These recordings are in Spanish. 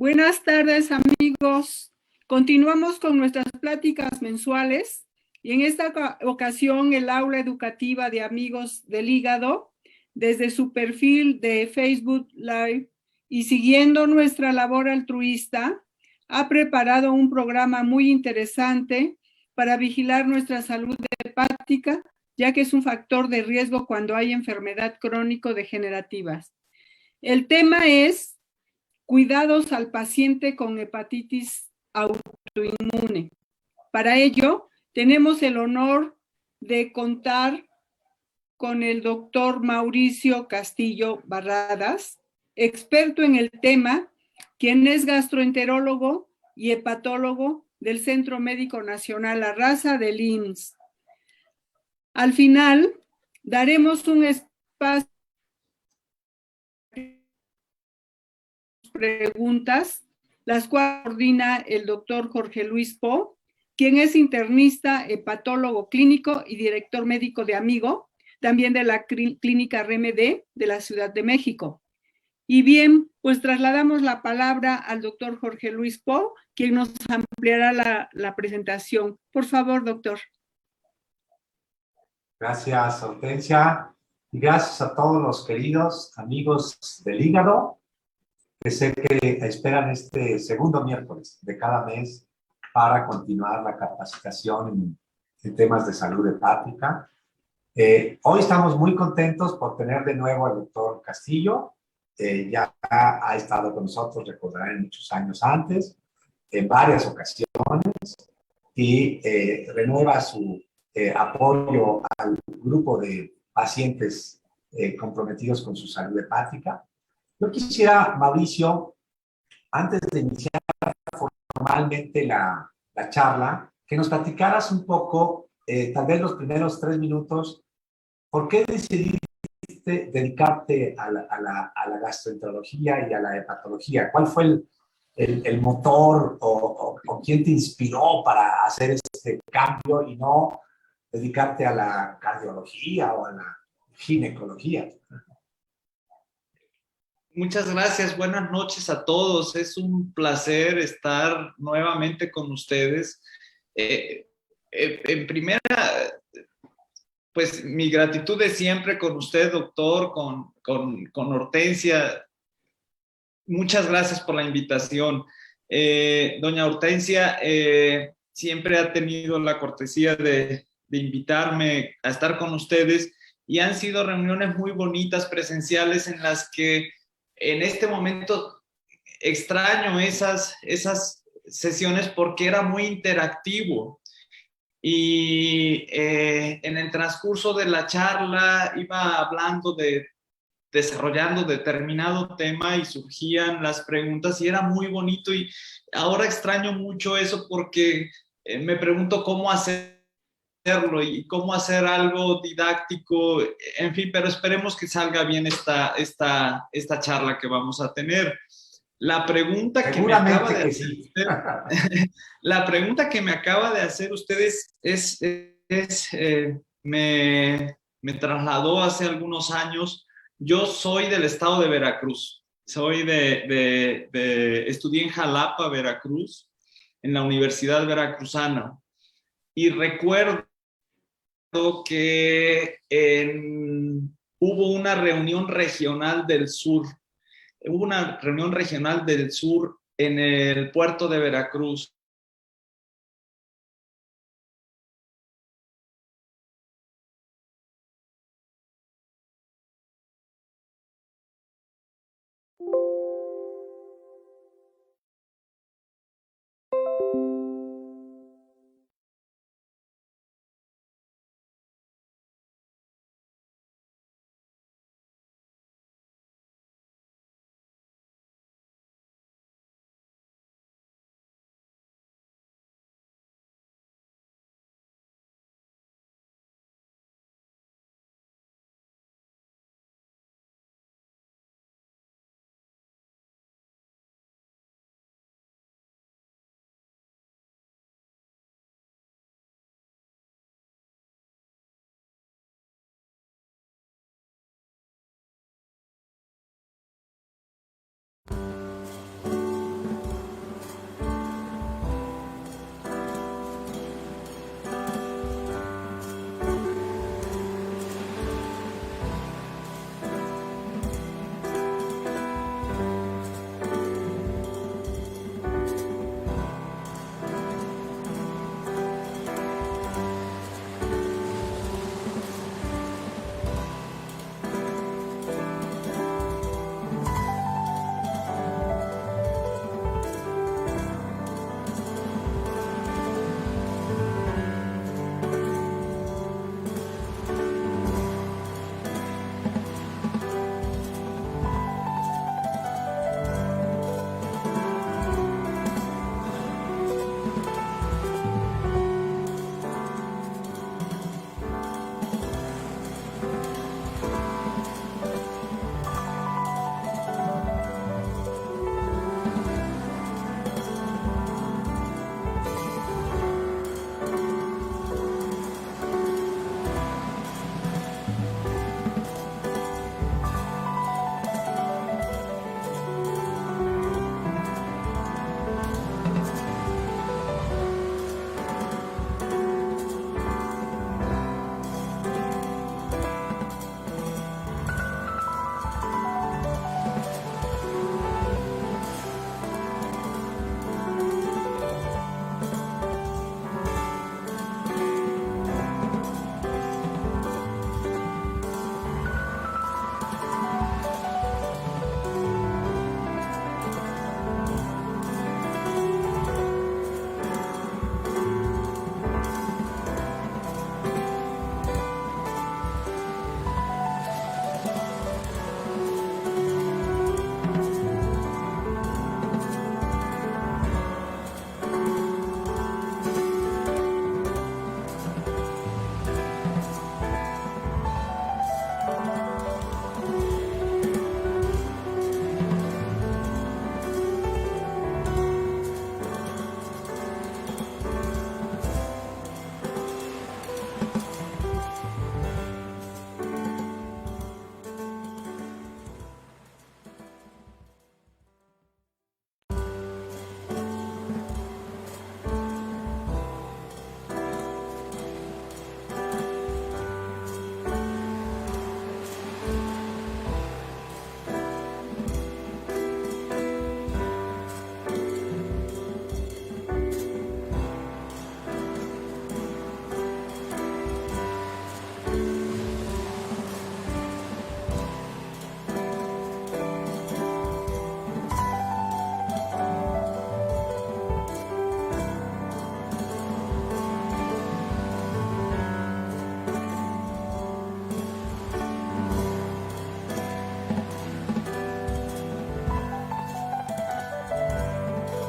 Buenas tardes, amigos. Continuamos con nuestras pláticas mensuales y en esta ocasión el aula educativa de Amigos del Hígado, desde su perfil de Facebook Live y siguiendo nuestra labor altruista, ha preparado un programa muy interesante para vigilar nuestra salud hepática, ya que es un factor de riesgo cuando hay enfermedad crónico-degenerativas. El tema es cuidados al paciente con hepatitis autoinmune. Para ello, tenemos el honor de contar con el doctor Mauricio Castillo Barradas, experto en el tema, quien es gastroenterólogo y hepatólogo del Centro Médico Nacional La Raza del IMSS. Al final, daremos un espacio preguntas, las cuales coordina el doctor Jorge Luis Po, quien es internista, hepatólogo clínico y director médico de Amigo, también de la clínica RMD de la Ciudad de México. Y bien, pues trasladamos la palabra al doctor Jorge Luis Po, quien nos ampliará la presentación. Por favor, doctor. Gracias, Hortensia, y gracias a todos los queridos amigos del hígado que sé que esperan este segundo miércoles de cada mes para continuar la capacitación en temas de salud hepática. Hoy estamos muy contentos por tener de nuevo al doctor Castillo. Ya ha estado con nosotros, recordarán, muchos años antes, en varias ocasiones, y renueva su apoyo al grupo de pacientes comprometidos con su salud hepática. Yo quisiera, Mauricio, antes de iniciar formalmente la charla, que nos platicaras un poco, tal vez los primeros 3 minutos, ¿por qué decidiste dedicarte a la gastroenterología y a la hepatología? ¿Cuál fue el motor o quién te inspiró para hacer este cambio y no dedicarte a la cardiología o a la ginecología? Muchas gracias, buenas noches a todos. Es un placer estar nuevamente con ustedes. En primera, pues mi gratitud es siempre con usted, doctor, con Hortensia. Muchas gracias por la invitación. Doña Hortensia siempre ha tenido la cortesía de invitarme a estar con ustedes y han sido reuniones muy bonitas, presenciales, en las que en este momento extraño esas sesiones porque era muy interactivo. Y en el transcurso de la charla iba hablando desarrollando determinado tema y surgían las preguntas y era muy bonito, y ahora extraño mucho eso porque me pregunto cómo hacerlo y cómo hacer algo didáctico, en fin, pero esperemos que salga bien esta charla que vamos a tener. La pregunta que me acaba de hacer usted, la pregunta que me acaba de hacer ustedes me trasladó hace algunos años. Yo soy del estado de Veracruz. Estudié en Jalapa, Veracruz, en la Universidad Veracruzana. Y recuerdo que hubo una reunión regional del sur. Hubo una reunión regional del sur en el puerto de Veracruz.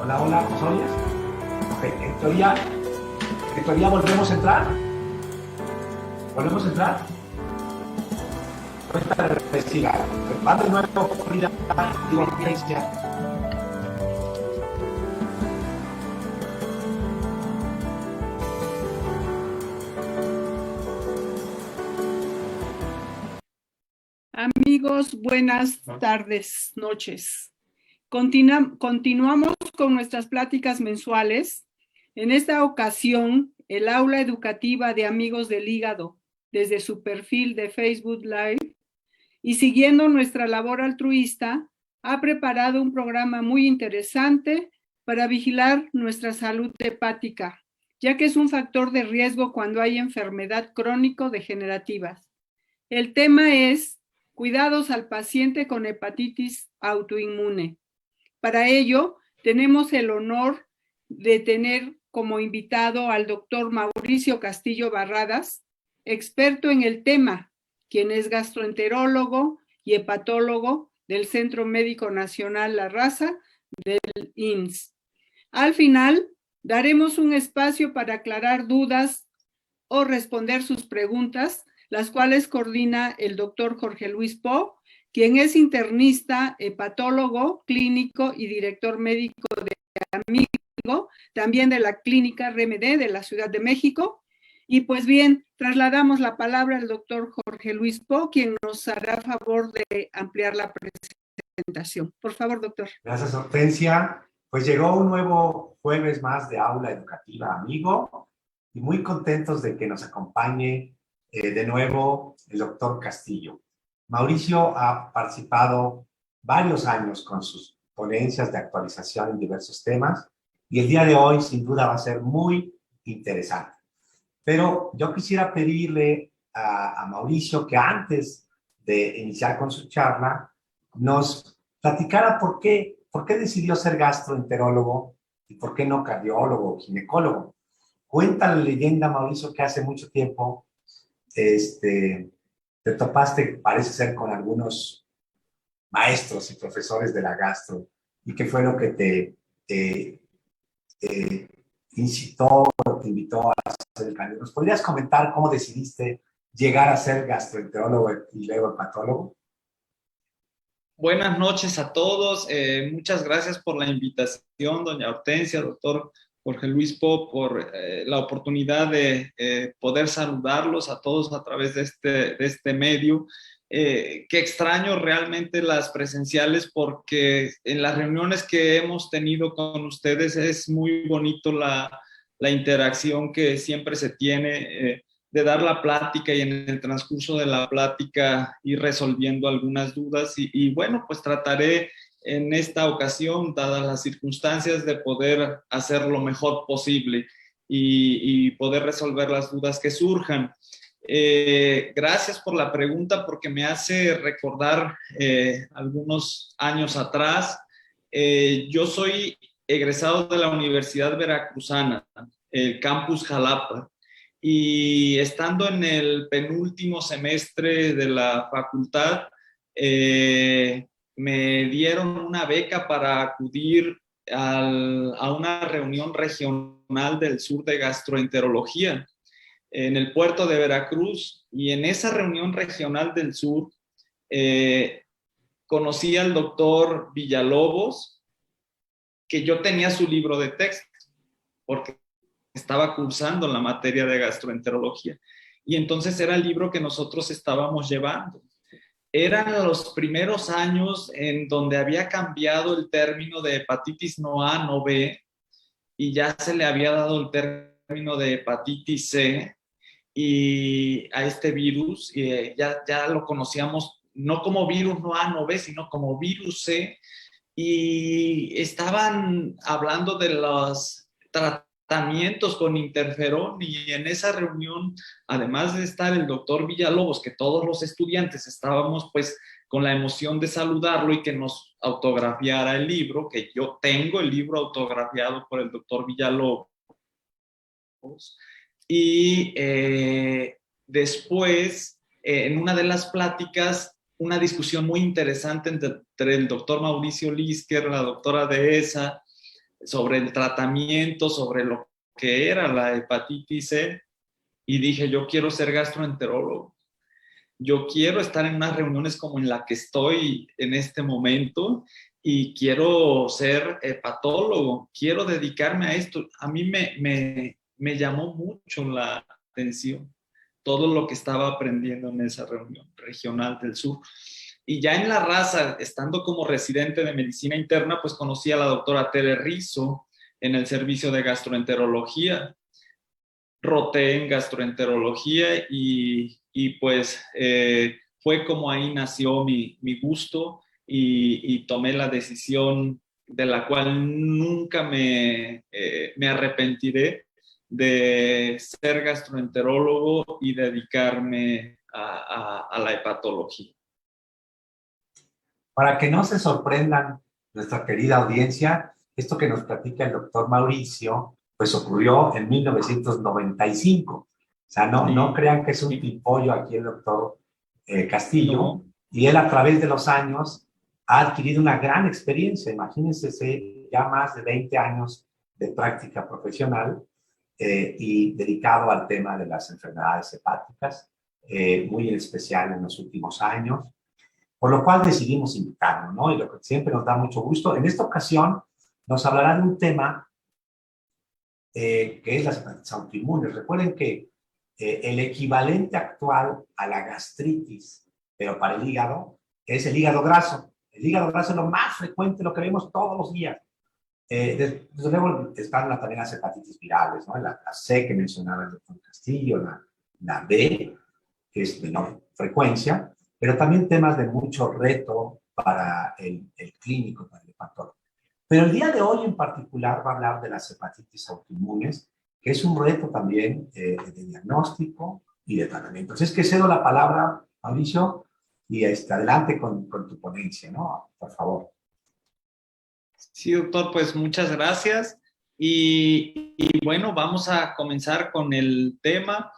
Hola, hola, ¿nos oyes? Ok, en teoría volvemos a entrar. ¿Volvemos a entrar? Ahorita investigar. Va de nuevo, Frida, Hortensia. Amigos, buenas tardes, noches. Continuamos con nuestras pláticas mensuales. En esta ocasión, el aula educativa de Amigos del Hígado, desde su perfil de Facebook Live, y siguiendo nuestra labor altruista, ha preparado un programa muy interesante para vigilar nuestra salud hepática, ya que es un factor de riesgo cuando hay enfermedad crónico-degenerativas. El tema es cuidados al paciente con hepatitis autoinmune. Para ello, tenemos el honor de tener como invitado al doctor Mauricio Castillo Barradas, experto en el tema, quien es gastroenterólogo y hepatólogo del Centro Médico Nacional La Raza del IMSS. Al final, daremos un espacio para aclarar dudas o responder sus preguntas, las cuales coordina el doctor Jorge Luis Po, quien es internista, hepatólogo, clínico y director médico de Amigo, también de la clínica RMD de la Ciudad de México. Y pues bien, trasladamos la palabra al doctor Jorge Luis Po, quien nos hará favor de ampliar la presentación. Por favor, doctor. Gracias, Hortensia. Pues llegó un nuevo jueves más de Aula Educativa Amigo y muy contentos de que nos acompañe de nuevo el doctor Castillo. Mauricio ha participado varios años con sus ponencias de actualización en diversos temas y el día de hoy sin duda va a ser muy interesante. Pero yo quisiera pedirle a Mauricio que antes de iniciar con su charla nos platicara por qué decidió ser gastroenterólogo y por qué no cardiólogo o ginecólogo. Cuenta la leyenda, Mauricio, que hace mucho tiempo te topaste, parece ser, con algunos maestros y profesores de la gastro y que fue lo que te incitó, te invitó a hacer el cambio. ¿Nos podrías comentar cómo decidiste llegar a ser gastroenterólogo y luego hepatólogo? Buenas noches a todos. Muchas gracias por la invitación, doña Hortensia, doctor Jorge Luis Po, por la oportunidad de poder saludarlos a todos a través de este medio. Que extraño realmente las presenciales porque en las reuniones que hemos tenido con ustedes es muy bonito la interacción que siempre se tiene, de dar la plática y en el transcurso de la plática ir resolviendo algunas dudas y bueno, pues trataré en esta ocasión, dadas las circunstancias, de poder hacer lo mejor posible y poder resolver las dudas que surjan. Gracias por la pregunta porque me hace recordar algunos años atrás. Yo soy egresado de la Universidad Veracruzana, el campus Jalapa, y estando en el penúltimo semestre de la facultad, me dieron una beca para acudir a una reunión regional del sur de gastroenterología en el puerto de Veracruz, y en esa reunión regional del sur conocí al doctor Villalobos, que yo tenía su libro de texto porque estaba cursando la materia de gastroenterología y entonces era el libro que nosotros estábamos llevando. Eran los primeros años en donde había cambiado el término de hepatitis no A, no B, y ya se le había dado el término de hepatitis C y a este virus, y ya lo conocíamos no como virus no A, no B, sino como virus C, y estaban hablando de los tratamientos con interferón, y en esa reunión, además de estar el doctor Villalobos, que todos los estudiantes estábamos pues con la emoción de saludarlo y que nos autografiara el libro, que yo tengo el libro autografiado por el doctor Villalobos, y después, en una de las pláticas, una discusión muy interesante entre el doctor Mauricio Lisker, la doctora Dehesa, sobre el tratamiento, sobre lo que era la hepatitis C, y dije, yo quiero ser gastroenterólogo. Yo quiero estar en unas reuniones como en la que estoy en este momento y quiero ser hepatólogo, quiero dedicarme a esto. A mí me llamó mucho la atención todo lo que estaba aprendiendo en esa reunión regional del sur. Y ya en La Raza, estando como residente de medicina interna, pues conocí a la doctora Tere Rizzo en el servicio de gastroenterología. Roté en gastroenterología y pues fue como ahí nació mi gusto y tomé la decisión de la cual nunca me arrepentiré de ser gastroenterólogo y dedicarme a la hepatología. Para que no se sorprendan nuestra querida audiencia, esto que nos platica el doctor Mauricio, pues ocurrió en 1995. O sea, no crean que es un pimpollo aquí el doctor Castillo. No. Y él a través de los años ha adquirido una gran experiencia. Imagínense, ya más de 20 años de práctica profesional y dedicado al tema de las enfermedades hepáticas, muy en especial en los últimos años. Por lo cual decidimos invitarlo, ¿no? Y lo que siempre nos da mucho gusto. En esta ocasión nos hablará de un tema que es las hepatitis autoinmunes. Recuerden que el equivalente actual a la gastritis, pero para el hígado, es el hígado graso. El hígado graso es lo más frecuente, lo que vemos todos los días. Desde luego están también las hepatitis virales, ¿no? La C que mencionaba el doctor Castillo, la B, que es de menor frecuencia, pero también temas de mucho reto para el clínico, para el hepatólogo. Pero el día de hoy en particular va a hablar de las hepatitis autoinmunes, que es un reto también de diagnóstico y de tratamiento. Entonces, que cedo la palabra, Mauricio, y adelante con tu ponencia, ¿no? Por favor. Sí, doctor, pues muchas gracias. Y bueno, vamos a comenzar con el tema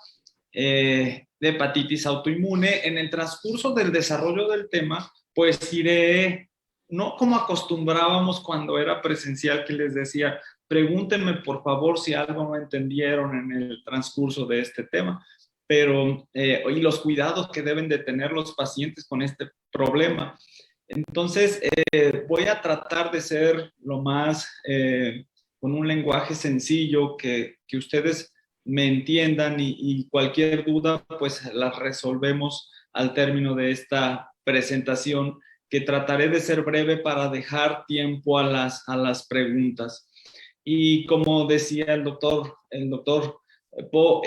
de hepatitis autoinmune. En el transcurso del desarrollo del tema, pues iré, no como acostumbrábamos cuando era presencial, que les decía, pregúntenme por favor si algo no entendieron en el transcurso de este tema, pero y los cuidados que deben de tener los pacientes con este problema. Entonces, voy a tratar de ser lo más, con un lenguaje sencillo, que ustedes me entiendan y cualquier duda, pues la resolvemos al término de esta presentación, que trataré de ser breve para dejar tiempo a las preguntas. Y como decía el doctor Po,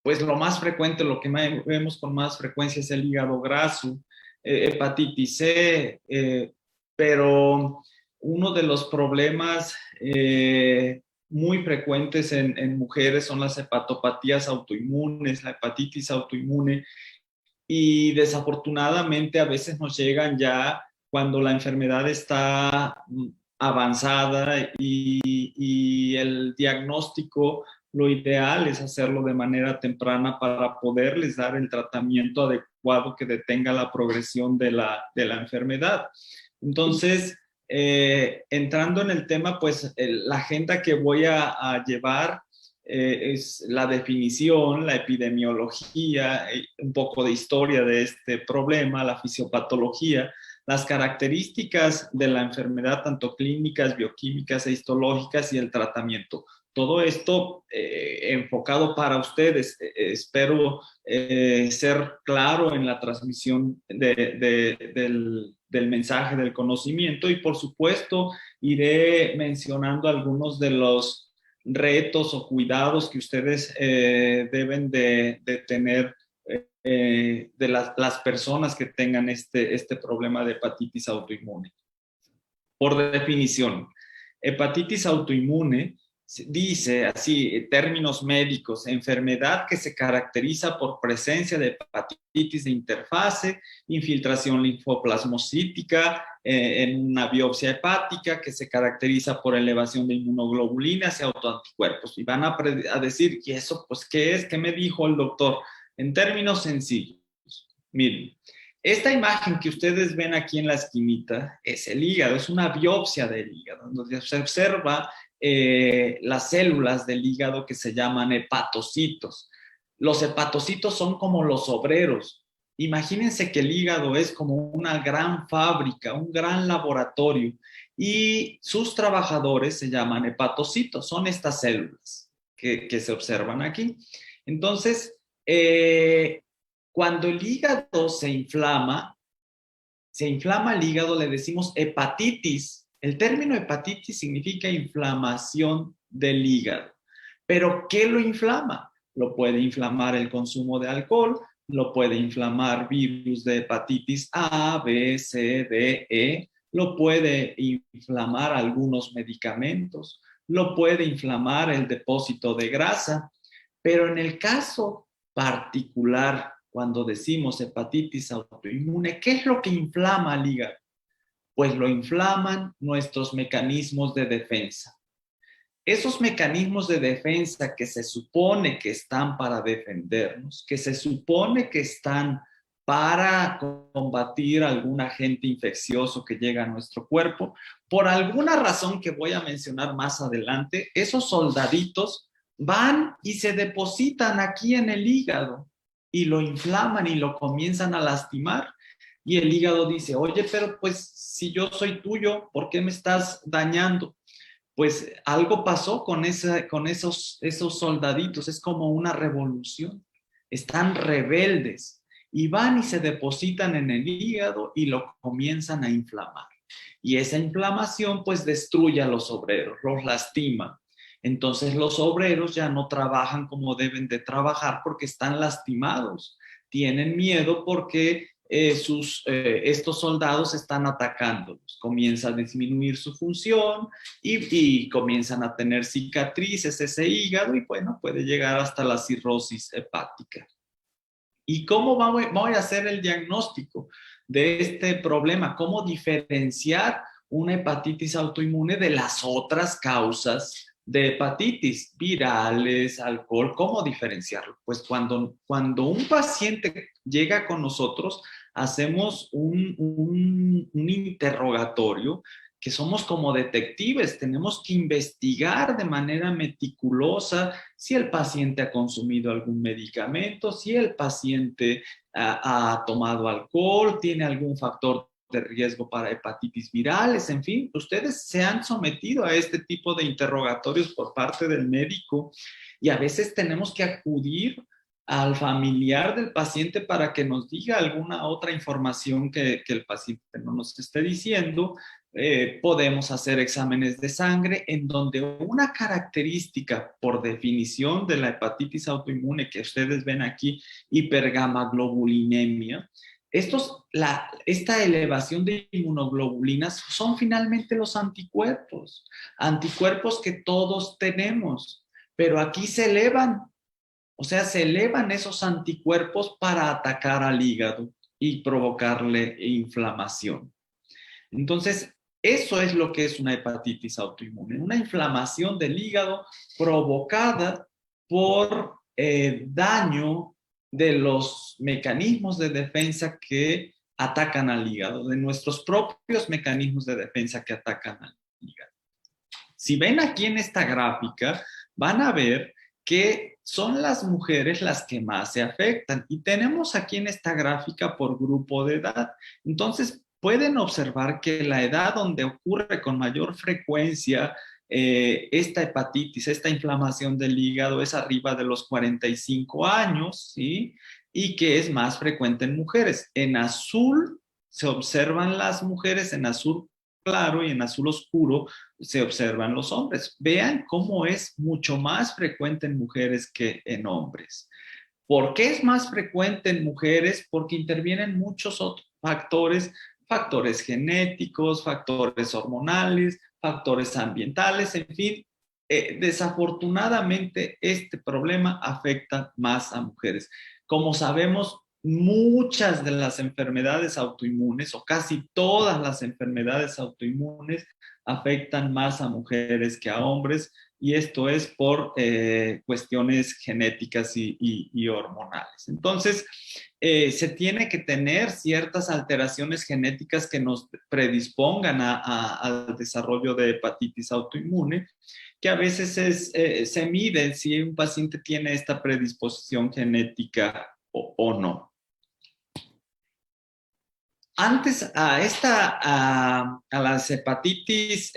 pues lo más frecuente, lo que vemos con más frecuencia es el hígado graso, hepatitis C, pero uno de los problemas muy frecuentes en mujeres son las hepatopatías autoinmunes, la hepatitis autoinmune, y desafortunadamente a veces nos llegan ya cuando la enfermedad está avanzada y el diagnóstico, lo ideal es hacerlo de manera temprana para poderles dar el tratamiento adecuado que detenga la progresión de la enfermedad. Entonces, entrando en el tema, pues la agenda que voy a llevar es la definición, la epidemiología, un poco de historia de este problema, la fisiopatología, las características de la enfermedad, tanto clínicas, bioquímicas e histológicas, y el tratamiento. Todo esto enfocado para ustedes. Espero ser claro en la transmisión del mensaje, del conocimiento, y por supuesto iré mencionando algunos de los retos o cuidados que ustedes deben de tener de las personas que tengan este problema de hepatitis autoinmune. Por definición, hepatitis autoinmune dice así, términos médicos: enfermedad que se caracteriza por presencia de hepatitis de interfase, infiltración linfoplasmocítica en una biopsia hepática, que se caracteriza por elevación de inmunoglobulinas y autoanticuerpos. Y van a decir, ¿y eso pues qué es? ¿Qué me dijo el doctor? En términos sencillos, miren, Esta imagen que ustedes ven aquí en la esquinita es el hígado, es una biopsia del hígado, donde se observa las células del hígado que se llaman hepatocitos. Los hepatocitos son como los obreros. Imagínense que el hígado es como una gran fábrica, un gran laboratorio, y sus trabajadores se llaman hepatocitos, son estas células que se observan aquí. Entonces, cuando el hígado se inflama el hígado, le decimos hepatitis. El término hepatitis significa inflamación del hígado. ¿Pero qué lo inflama? Lo puede inflamar el consumo de alcohol, lo puede inflamar virus de hepatitis A, B, C, D, E, lo puede inflamar algunos medicamentos, lo puede inflamar el depósito de grasa, pero en el caso particular, cuando decimos hepatitis autoinmune, ¿qué es lo que inflama al hígado? Pues lo inflaman nuestros mecanismos de defensa. Esos mecanismos de defensa que se supone que están para defendernos, que se supone que están para combatir algún agente infeccioso que llega a nuestro cuerpo, por alguna razón que voy a mencionar más adelante, esos soldaditos van y se depositan aquí en el hígado y lo inflaman y lo comienzan a lastimar. Y el hígado dice, oye, pero pues si yo soy tuyo, ¿por qué me estás dañando? Pues algo pasó con esos soldaditos, es como una revolución, están rebeldes y van y se depositan en el hígado y lo comienzan a inflamar. Y esa inflamación pues destruye a los obreros, los lastima. Entonces los obreros ya no trabajan como deben de trabajar porque están lastimados, tienen miedo porque estos soldados están atacándolos, comienza a disminuir su función y comienzan a tener cicatrices ese hígado y bueno, puede llegar hasta la cirrosis hepática. ¿Y cómo voy a hacer el diagnóstico de este problema? ¿Cómo diferenciar una hepatitis autoinmune de las otras causas de hepatitis virales, alcohol? ¿Cómo diferenciarlo? Pues cuando un paciente llega con nosotros, hacemos un interrogatorio que somos como detectives, tenemos que investigar de manera meticulosa si el paciente ha consumido algún medicamento, si el paciente ha tomado alcohol, tiene algún factor de riesgo para hepatitis virales, en fin, ustedes se han sometido a este tipo de interrogatorios por parte del médico y a veces tenemos que acudir al familiar del paciente para que nos diga alguna otra información que el paciente no nos esté diciendo. Podemos hacer exámenes de sangre en donde una característica por definición de la hepatitis autoinmune que ustedes ven aquí, hipergamaglobulinemia, esta elevación de inmunoglobulinas son finalmente los anticuerpos que todos tenemos, pero aquí se elevan. O sea, se elevan esos anticuerpos para atacar al hígado y provocarle inflamación. Entonces, eso es lo que es una hepatitis autoinmune, una inflamación del hígado provocada por daño de los mecanismos de defensa que atacan al hígado, de nuestros propios mecanismos de defensa que atacan al hígado. Si ven aquí en esta gráfica, van a ver que son las mujeres las que más se afectan. Y tenemos aquí en esta gráfica por grupo de edad. Entonces, pueden observar que la edad donde ocurre con mayor frecuencia esta hepatitis, esta inflamación del hígado es arriba de los 45 años, ¿sí? Y que es más frecuente en mujeres. En azul se observan las mujeres, en azul claro y en azul oscuro se observan los hombres. Vean cómo es mucho más frecuente en mujeres que en hombres. ¿Por qué es más frecuente en mujeres? Porque intervienen muchos otros factores genéticos, factores hormonales, factores ambientales, en fin. Desafortunadamente, este problema afecta más a mujeres. Como sabemos, muchas de las enfermedades autoinmunes o casi todas las enfermedades autoinmunes afectan más a mujeres que a hombres y esto es por cuestiones genéticas y hormonales. Entonces, se tiene que tener ciertas alteraciones genéticas que nos predispongan al desarrollo de hepatitis autoinmune, que a veces se mide si un paciente tiene esta predisposición genética o no. Antes a las hepatitis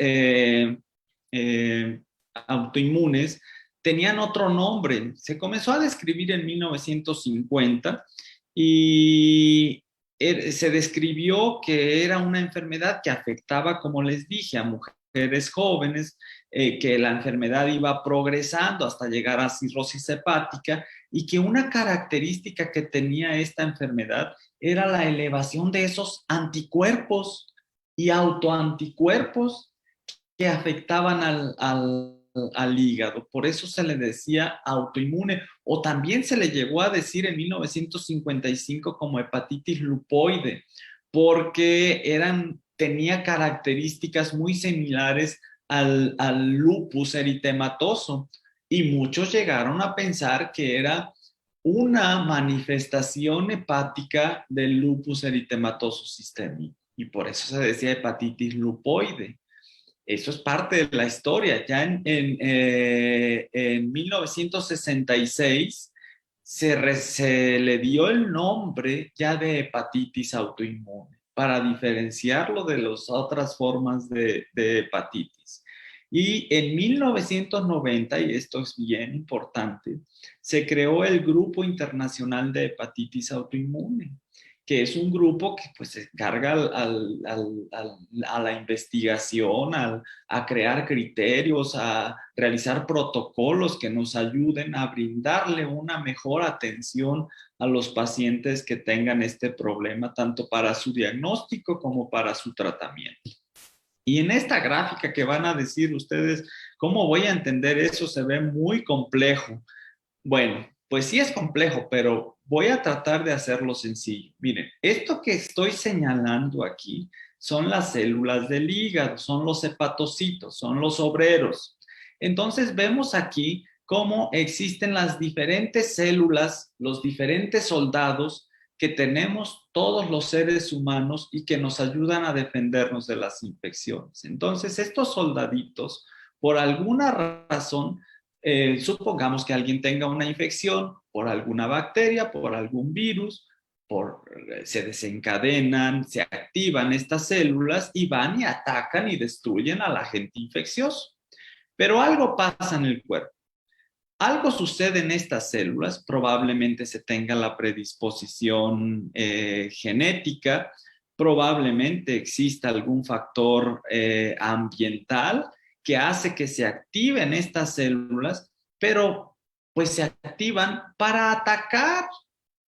autoinmunes tenían otro nombre. Se comenzó a describir en 1950 y se describió que era una enfermedad que afectaba, como les dije, a mujeres jóvenes, que la enfermedad iba progresando hasta llegar a cirrosis hepática y que una característica que tenía esta enfermedad era la elevación de esos anticuerpos y autoanticuerpos que afectaban al hígado. Por eso se le decía autoinmune, o también se le llegó a decir en 1955 como hepatitis lupoide, porque tenía características muy similares al lupus eritematoso, y muchos llegaron a pensar que era una manifestación hepática del lupus eritematoso sistémico, y por eso se decía hepatitis lupoide. Eso es parte de la historia. Ya en 1966 se le dio el nombre ya de hepatitis autoinmune para diferenciarlo de las otras formas de hepatitis. Y en 1990, y esto es bien importante, se creó el Grupo Internacional de Hepatitis Autoinmune, que es un grupo que pues se encarga a la investigación, a crear criterios, a realizar protocolos que nos ayuden a brindarle una mejor atención a los pacientes que tengan este problema, tanto para su diagnóstico como para su tratamiento. Y en esta gráfica que van a decir ustedes, ¿cómo voy a entender eso? Se ve muy complejo. Bueno, pues sí es complejo, pero voy a tratar de hacerlo sencillo. Miren, esto que estoy señalando aquí son las células del hígado, son los hepatocitos, son los obreros. Entonces vemos aquí cómo existen las diferentes células, los diferentes soldados que tenemos todos los seres humanos y que nos ayudan a defendernos de las infecciones. Entonces, estos soldaditos, por alguna razón, supongamos que alguien tenga una infección por alguna bacteria, por algún virus, se desencadenan, se activan estas células y van y atacan y destruyen al agente infeccioso. Pero algo pasa en el cuerpo. Algo sucede en estas células, probablemente se tenga la predisposición genética, probablemente exista algún factor ambiental que hace que se activen estas células, pero pues se activan para atacar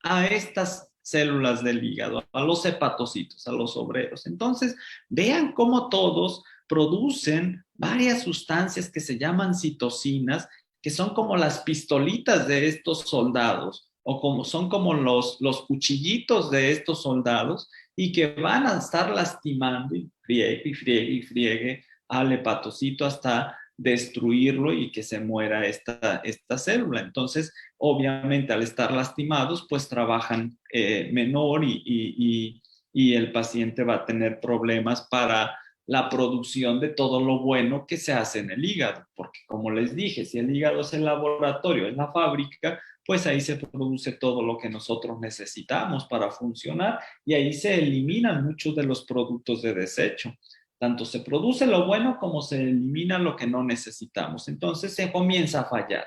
a estas células del hígado, a los hepatocitos, a los obreros. Entonces, vean cómo todos producen varias sustancias que se llaman citocinas, que son como las pistolitas de estos soldados, o son como los cuchillitos de estos soldados, y que van a estar lastimando y friegue al hepatocito hasta destruirlo y que se muera esta célula. Entonces, obviamente, al estar lastimados, pues trabajan menor y el paciente va a tener problemas para la producción de todo lo bueno que se hace en el hígado, porque como les dije, si el hígado es el laboratorio, es la fábrica, pues ahí se produce todo lo que nosotros necesitamos para funcionar y ahí se eliminan muchos de los productos de desecho. Tanto se produce lo bueno como se elimina lo que no necesitamos. Entonces se comienza a fallar.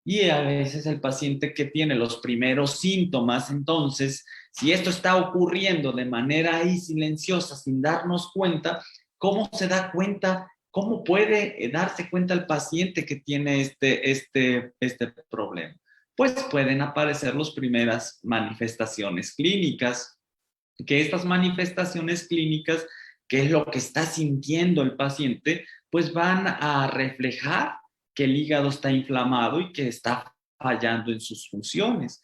Y a veces el paciente que tiene los primeros síntomas, entonces, si esto está ocurriendo de manera ahí silenciosa, sin darnos cuenta, ¿cómo se da cuenta? ¿Cómo puede darse cuenta el paciente que tiene este problema? Pues pueden aparecer las primeras manifestaciones clínicas, que estas manifestaciones clínicas, que es lo que está sintiendo el paciente, pues van a reflejar que el hígado está inflamado y que está fallando en sus funciones.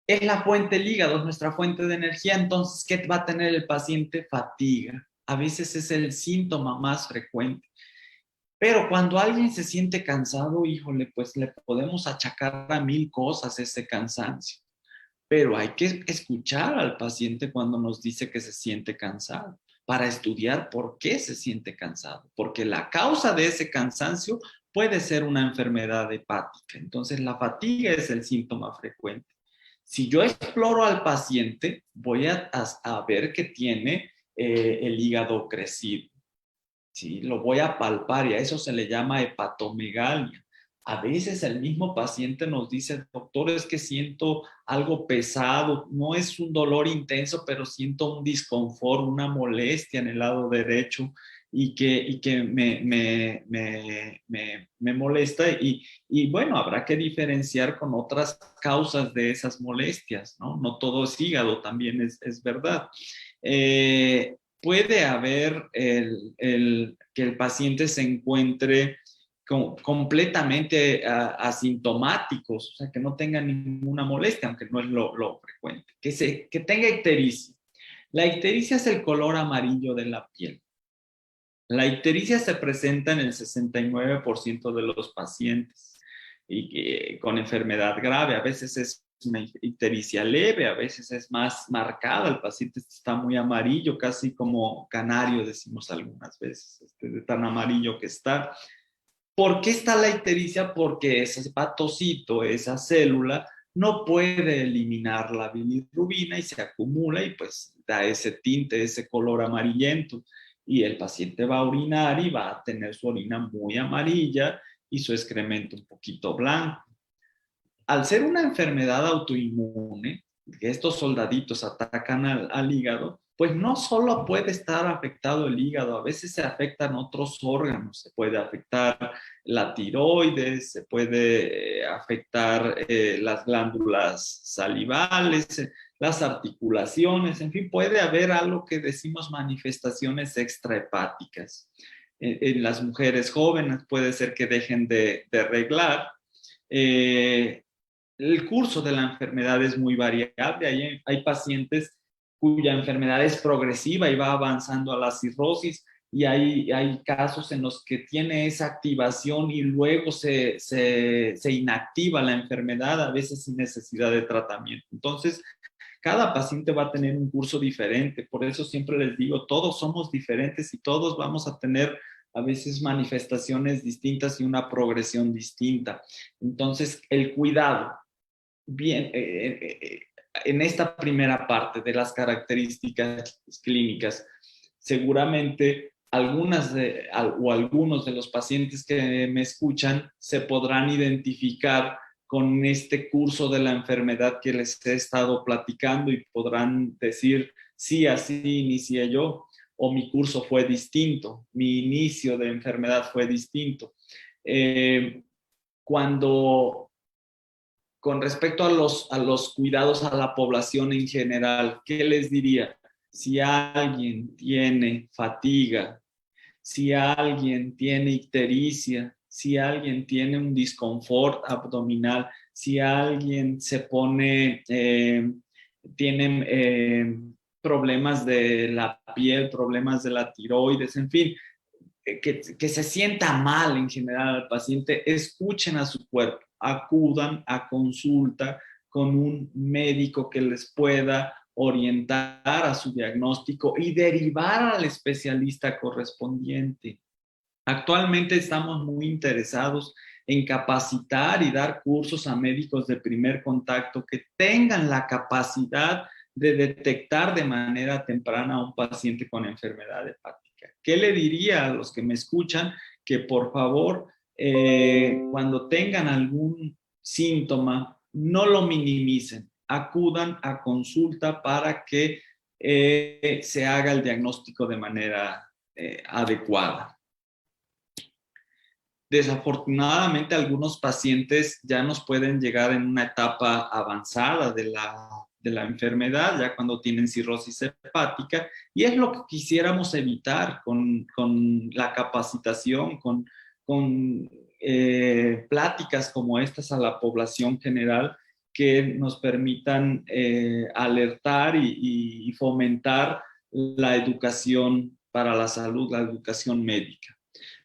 Es la fuente del hígado, es nuestra fuente de energía, entonces, ¿qué va a tener el paciente? Fatiga. A veces es el síntoma más frecuente. Pero cuando alguien se siente cansado, híjole, pues le podemos achacar a 1000 cosas ese cansancio. Pero hay que escuchar al paciente cuando nos dice que se siente cansado, para estudiar por qué se siente cansado, porque la causa de ese cansancio puede ser una enfermedad hepática. Entonces, la fatiga es el síntoma frecuente. Si yo exploro al paciente, voy a ver que tiene el hígado crecido. ¿Sí? Lo voy a palpar y a eso se le llama hepatomegalia. A veces el mismo paciente nos dice, doctor, es que siento algo pesado, no es un dolor intenso, pero siento un disconfort, una molestia en el lado derecho y que me molesta y bueno, habrá que diferenciar con otras causas de esas molestias, ¿no? No todo es hígado, también es verdad. Puede haber que el paciente se encuentre completamente asintomáticos, o sea, que no tenga ninguna molestia, aunque no es lo frecuente, que tenga ictericia. La ictericia es el color amarillo de la piel. La ictericia se presenta en el 69% de los pacientes y con enfermedad grave. A veces es una ictericia leve, a veces es más marcada. El paciente está muy amarillo, casi como canario, decimos algunas veces, de tan amarillo que está. ¿Por qué está la ictericia? Porque ese hepatocito, esa célula, no puede eliminar la bilirrubina y se acumula y pues da ese tinte, ese color amarillento. Y el paciente va a orinar y va a tener su orina muy amarilla y su excremento un poquito blanco. Al ser una enfermedad autoinmune, que estos soldaditos atacan al hígado, pues no solo puede estar afectado el hígado, a veces se afectan otros órganos, se puede afectar la tiroides, se puede afectar las glándulas salivales, las articulaciones, en fin, puede haber algo que decimos manifestaciones extrahepáticas. En las mujeres jóvenes puede ser que dejen de reglar. El curso de la enfermedad es muy variable. Hay pacientes cuya enfermedad es progresiva y va avanzando a la cirrosis y hay casos en los que tiene esa activación y luego se inactiva la enfermedad, a veces sin necesidad de tratamiento. Entonces, cada paciente va a tener un curso diferente. Por eso siempre les digo, todos somos diferentes y todos vamos a tener a veces manifestaciones distintas y una progresión distinta. Entonces, el cuidado, bien, en esta primera parte de las características clínicas, seguramente algunos de los pacientes que me escuchan se podrán identificar con este curso de la enfermedad que les he estado platicando y podrán decir, sí, así inicié yo, o mi curso fue distinto, mi inicio de enfermedad fue distinto. Cuando con respecto a los cuidados a la población en general, ¿qué les diría? Si alguien tiene fatiga, si alguien tiene ictericia, si alguien tiene un disconfort abdominal, si alguien se pone, tiene problemas de la piel, problemas de la tiroides, en fin, que se sienta mal en general al paciente, escuchen a su cuerpo, acudan a consulta con un médico que les pueda orientar a su diagnóstico y derivar al especialista correspondiente. Actualmente estamos muy interesados en capacitar y dar cursos a médicos de primer contacto que tengan la capacidad de detectar de manera temprana a un paciente con enfermedad hepática. ¿Qué le diría a los que me escuchan? Que por favor, cuando tengan algún síntoma, no lo minimicen, acudan a consulta para que se haga el diagnóstico de manera adecuada. Desafortunadamente, algunos pacientes ya nos pueden llegar en una etapa avanzada de la enfermedad, ya cuando tienen cirrosis hepática, y es lo que quisiéramos evitar con la capacitación, con pláticas como estas a la población general que nos permitan alertar y fomentar la educación para la salud, la educación médica.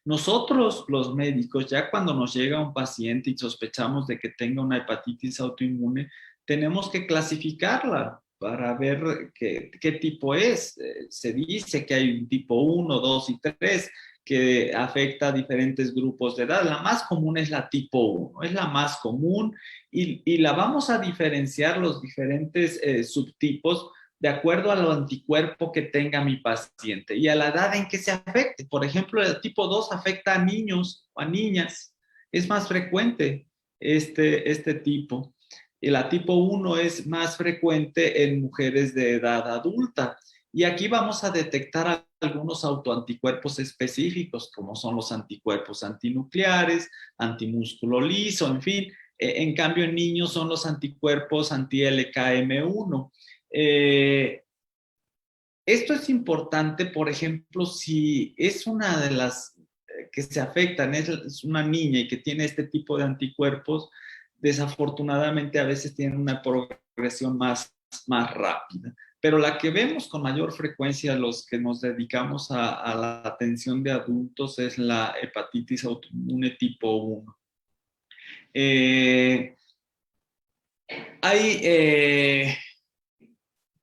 Nosotros, los médicos, ya cuando nos llega un paciente y sospechamos de que tenga una hepatitis autoinmune, tenemos que clasificarla para ver qué tipo es. Se dice que hay un tipo 1, 2 y 3 que afecta a diferentes grupos de edad. La más común es la tipo 1, es la más común y la vamos a diferenciar los diferentes subtipos de acuerdo al anticuerpo que tenga mi paciente y a la edad en que se afecte. Por ejemplo, el tipo 2 afecta a niños o a niñas. Es más frecuente este tipo. Y la tipo 1 es más frecuente en mujeres de edad adulta. Y aquí vamos a detectar algunos autoanticuerpos específicos, como son los anticuerpos antinucleares, antimúsculo liso, en fin. En cambio, en niños son los anticuerpos anti-LKM1. Esto es importante, por ejemplo, si es una de las que se afectan, es una niña y que tiene este tipo de anticuerpos, desafortunadamente a veces tienen una progresión más rápida. Pero la que vemos con mayor frecuencia los que nos dedicamos a la atención de adultos es la hepatitis autoinmune tipo 1.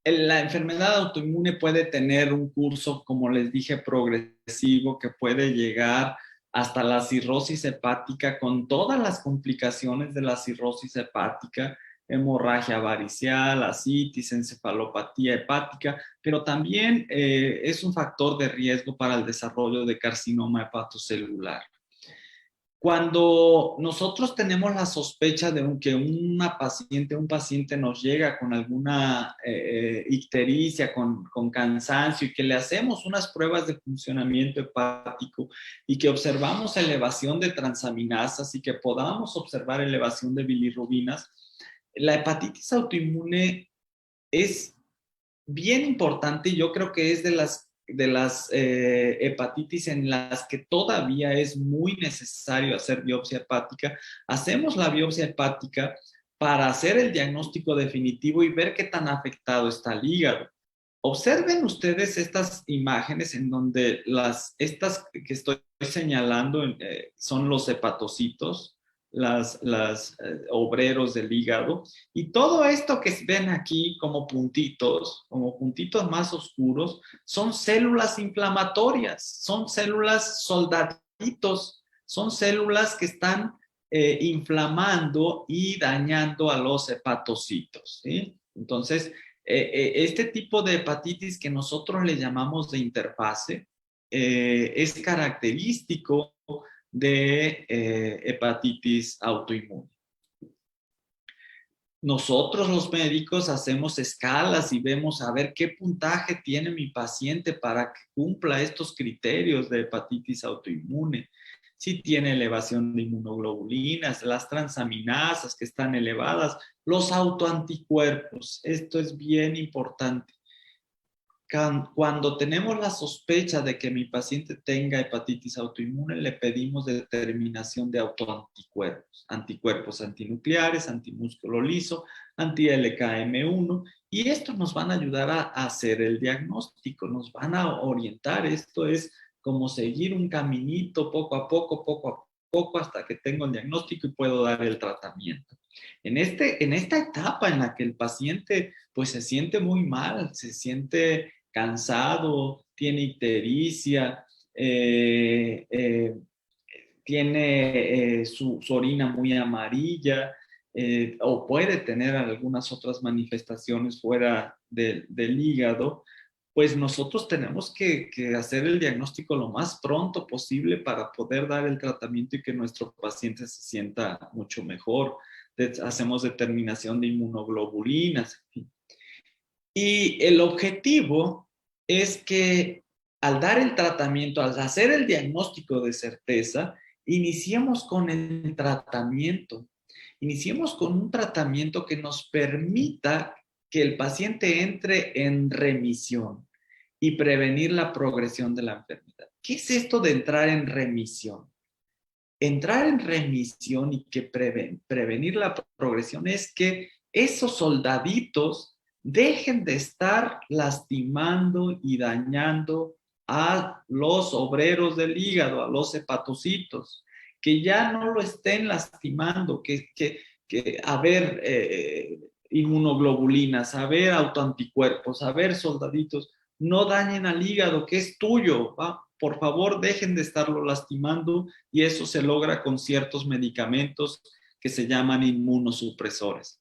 La enfermedad autoinmune puede tener un curso, como les dije, progresivo, que puede llegar hasta la cirrosis hepática con todas las complicaciones de la cirrosis hepática, hemorragia varicial, ascitis, encefalopatía hepática, pero también es un factor de riesgo para el desarrollo de carcinoma hepatocelular. Cuando nosotros tenemos la sospecha de que un paciente nos llega con alguna ictericia, con cansancio y que le hacemos unas pruebas de funcionamiento hepático y que observamos elevación de transaminasas y que podamos observar elevación de bilirrubinas, la hepatitis autoinmune es bien importante y yo creo que es de las hepatitis en las que todavía es muy necesario hacer biopsia hepática. Hacemos la biopsia hepática para hacer el diagnóstico definitivo y ver qué tan afectado está el hígado. Observen ustedes estas imágenes en donde estas que estoy señalando son los hepatocitos, las obreros del hígado, y todo esto que ven aquí como puntitos más oscuros, son células inflamatorias, son células soldaditos, son células que están inflamando y dañando a los hepatocitos, ¿sí? Entonces, este tipo de hepatitis que nosotros le llamamos de interfase es característico de hepatitis autoinmune. Nosotros los médicos hacemos escalas y vemos a ver qué puntaje tiene mi paciente para que cumpla estos criterios de hepatitis autoinmune. Si tiene elevación de inmunoglobulinas, las transaminasas que están elevadas, los autoanticuerpos. Esto es bien importante. Cuando tenemos la sospecha de que mi paciente tenga hepatitis autoinmune, le pedimos determinación de autoanticuerpos, anticuerpos antinucleares, antimúsculo liso, anti-LKM1, y estos nos van a ayudar a hacer el diagnóstico, nos van a orientar. Esto es como seguir un caminito poco a poco, hasta que tengo el diagnóstico y puedo dar el tratamiento. En esta etapa en la que el paciente pues se siente muy mal, se siente cansado, tiene ictericia, tiene su orina muy amarilla, o puede tener algunas otras manifestaciones fuera del hígado, pues nosotros tenemos que hacer el diagnóstico lo más pronto posible para poder dar el tratamiento y que nuestro paciente se sienta mucho mejor. Hacemos determinación de inmunoglobulinas, en fin. Y el objetivo es que al dar el tratamiento, al hacer el diagnóstico de certeza, iniciemos con el tratamiento. Iniciemos con un tratamiento que nos permita que el paciente entre en remisión y prevenir la progresión de la enfermedad. ¿Qué es esto de entrar en remisión? Entrar en remisión y que prevenir la progresión es que esos soldaditos dejen de estar lastimando y dañando a los obreros del hígado, a los hepatocitos, que ya no lo estén lastimando, a ver inmunoglobulinas, a ver autoanticuerpos, a ver soldaditos, no dañen al hígado, que es tuyo, ¿va? Por favor, dejen de estarlo lastimando, y eso se logra con ciertos medicamentos que se llaman inmunosupresores.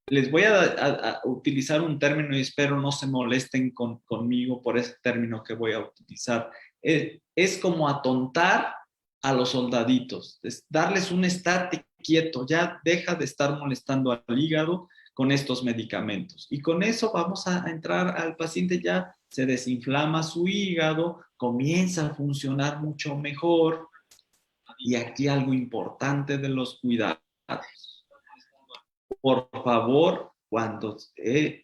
Les voy a utilizar un término y espero no se molesten conmigo por ese término que voy a utilizar. Es como atontar a los soldaditos, es darles un estate quieto, ya deja de estar molestando al hígado con estos medicamentos. Y con eso vamos a entrar al paciente, ya se desinflama su hígado, comienza a funcionar mucho mejor. Y aquí algo importante de los cuidados. Por favor, cuando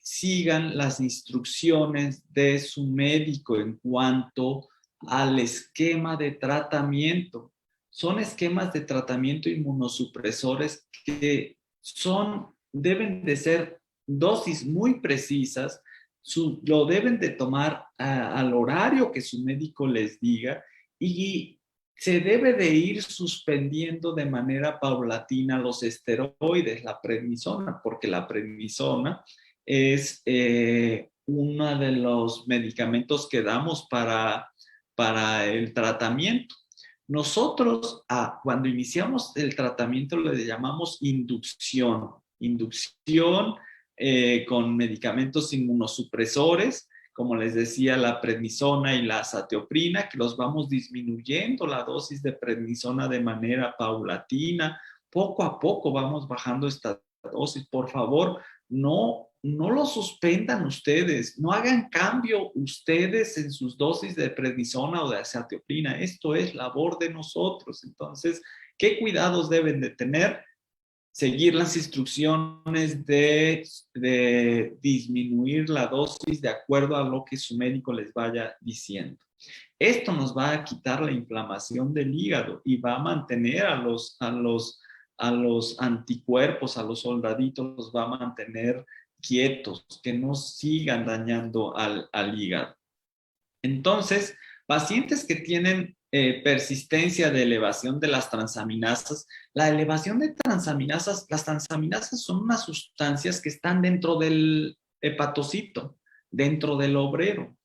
sigan las instrucciones de su médico en cuanto al esquema de tratamiento. Son esquemas de tratamiento inmunosupresores que deben de ser dosis muy precisas, lo deben de tomar al horario que su médico les diga, y se debe de ir suspendiendo de manera paulatina los esteroides, la prednisona, porque la prednisona es uno de los medicamentos que damos para el tratamiento. Nosotros, cuando iniciamos el tratamiento, le llamamos inducción. Inducción con medicamentos inmunosupresores, como les decía, la prednisona y la azatioprina, que los vamos disminuyendo la dosis de prednisona de manera paulatina. Poco a poco vamos bajando esta dosis. Por favor, no lo suspendan ustedes, no hagan cambio ustedes en sus dosis de prednisona o de azatioprina. Esto es labor de nosotros. Entonces, ¿qué cuidados deben de tener? Seguir las instrucciones de disminuir la dosis de acuerdo a lo que su médico les vaya diciendo. Esto nos va a quitar la inflamación del hígado y va a mantener a los anticuerpos, a los soldaditos, los va a mantener quietos, que no sigan dañando al hígado. Entonces, pacientes que tienen persistencia de elevación de las transaminasas, la elevación de transaminasas, las transaminasas son unas sustancias que están dentro del hepatocito, dentro del obrero.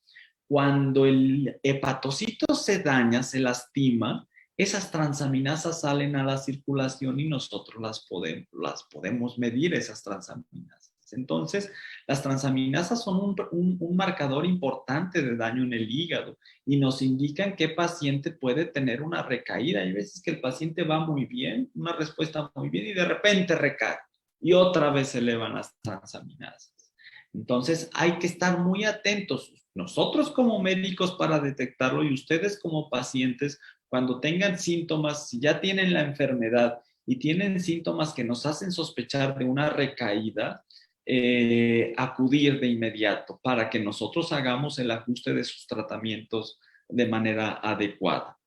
Cuando el hepatocito se daña, se lastima, esas transaminasas salen a la circulación y nosotros las podemos medir, esas transaminasas. Entonces, las transaminasas son un marcador importante de daño en el hígado y nos indican qué paciente puede tener una recaída. Hay veces que el paciente va muy bien, una respuesta muy bien, y de repente recae y otra vez se elevan las transaminasas. Entonces, hay que estar muy atentos, nosotros como médicos para detectarlo, y ustedes como pacientes, cuando tengan síntomas, si ya tienen la enfermedad y tienen síntomas que nos hacen sospechar de una recaída, acudir de inmediato para que nosotros hagamos el ajuste de sus tratamientos de manera adecuada.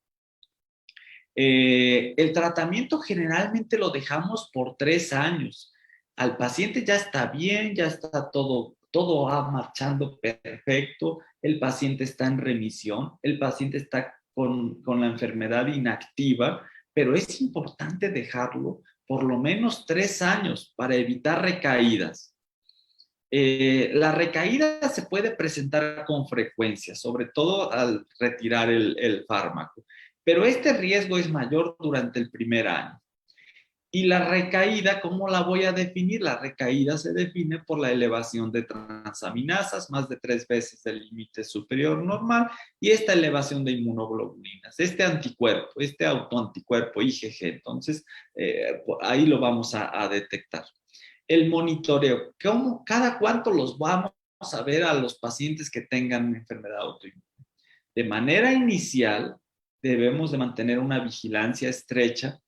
El tratamiento generalmente lo dejamos por 3 años. Al paciente ya está bien, ya está todo va marchando perfecto, el paciente está en remisión, el paciente está con la enfermedad inactiva, pero es importante dejarlo por lo menos 3 años para evitar recaídas. La recaída se puede presentar con frecuencia, sobre todo al retirar el fármaco, pero este riesgo es mayor durante el primer año. Y la recaída, ¿cómo la voy a definir? La recaída se define por la elevación de transaminasas, más de 3 veces el límite superior normal, y esta elevación de inmunoglobulinas, este anticuerpo, este autoanticuerpo IgG. Entonces, ahí lo vamos a detectar. El monitoreo, cada cuánto los vamos a ver a los pacientes que tengan enfermedad autoinmune. De manera inicial, debemos de mantener una vigilancia estrecha,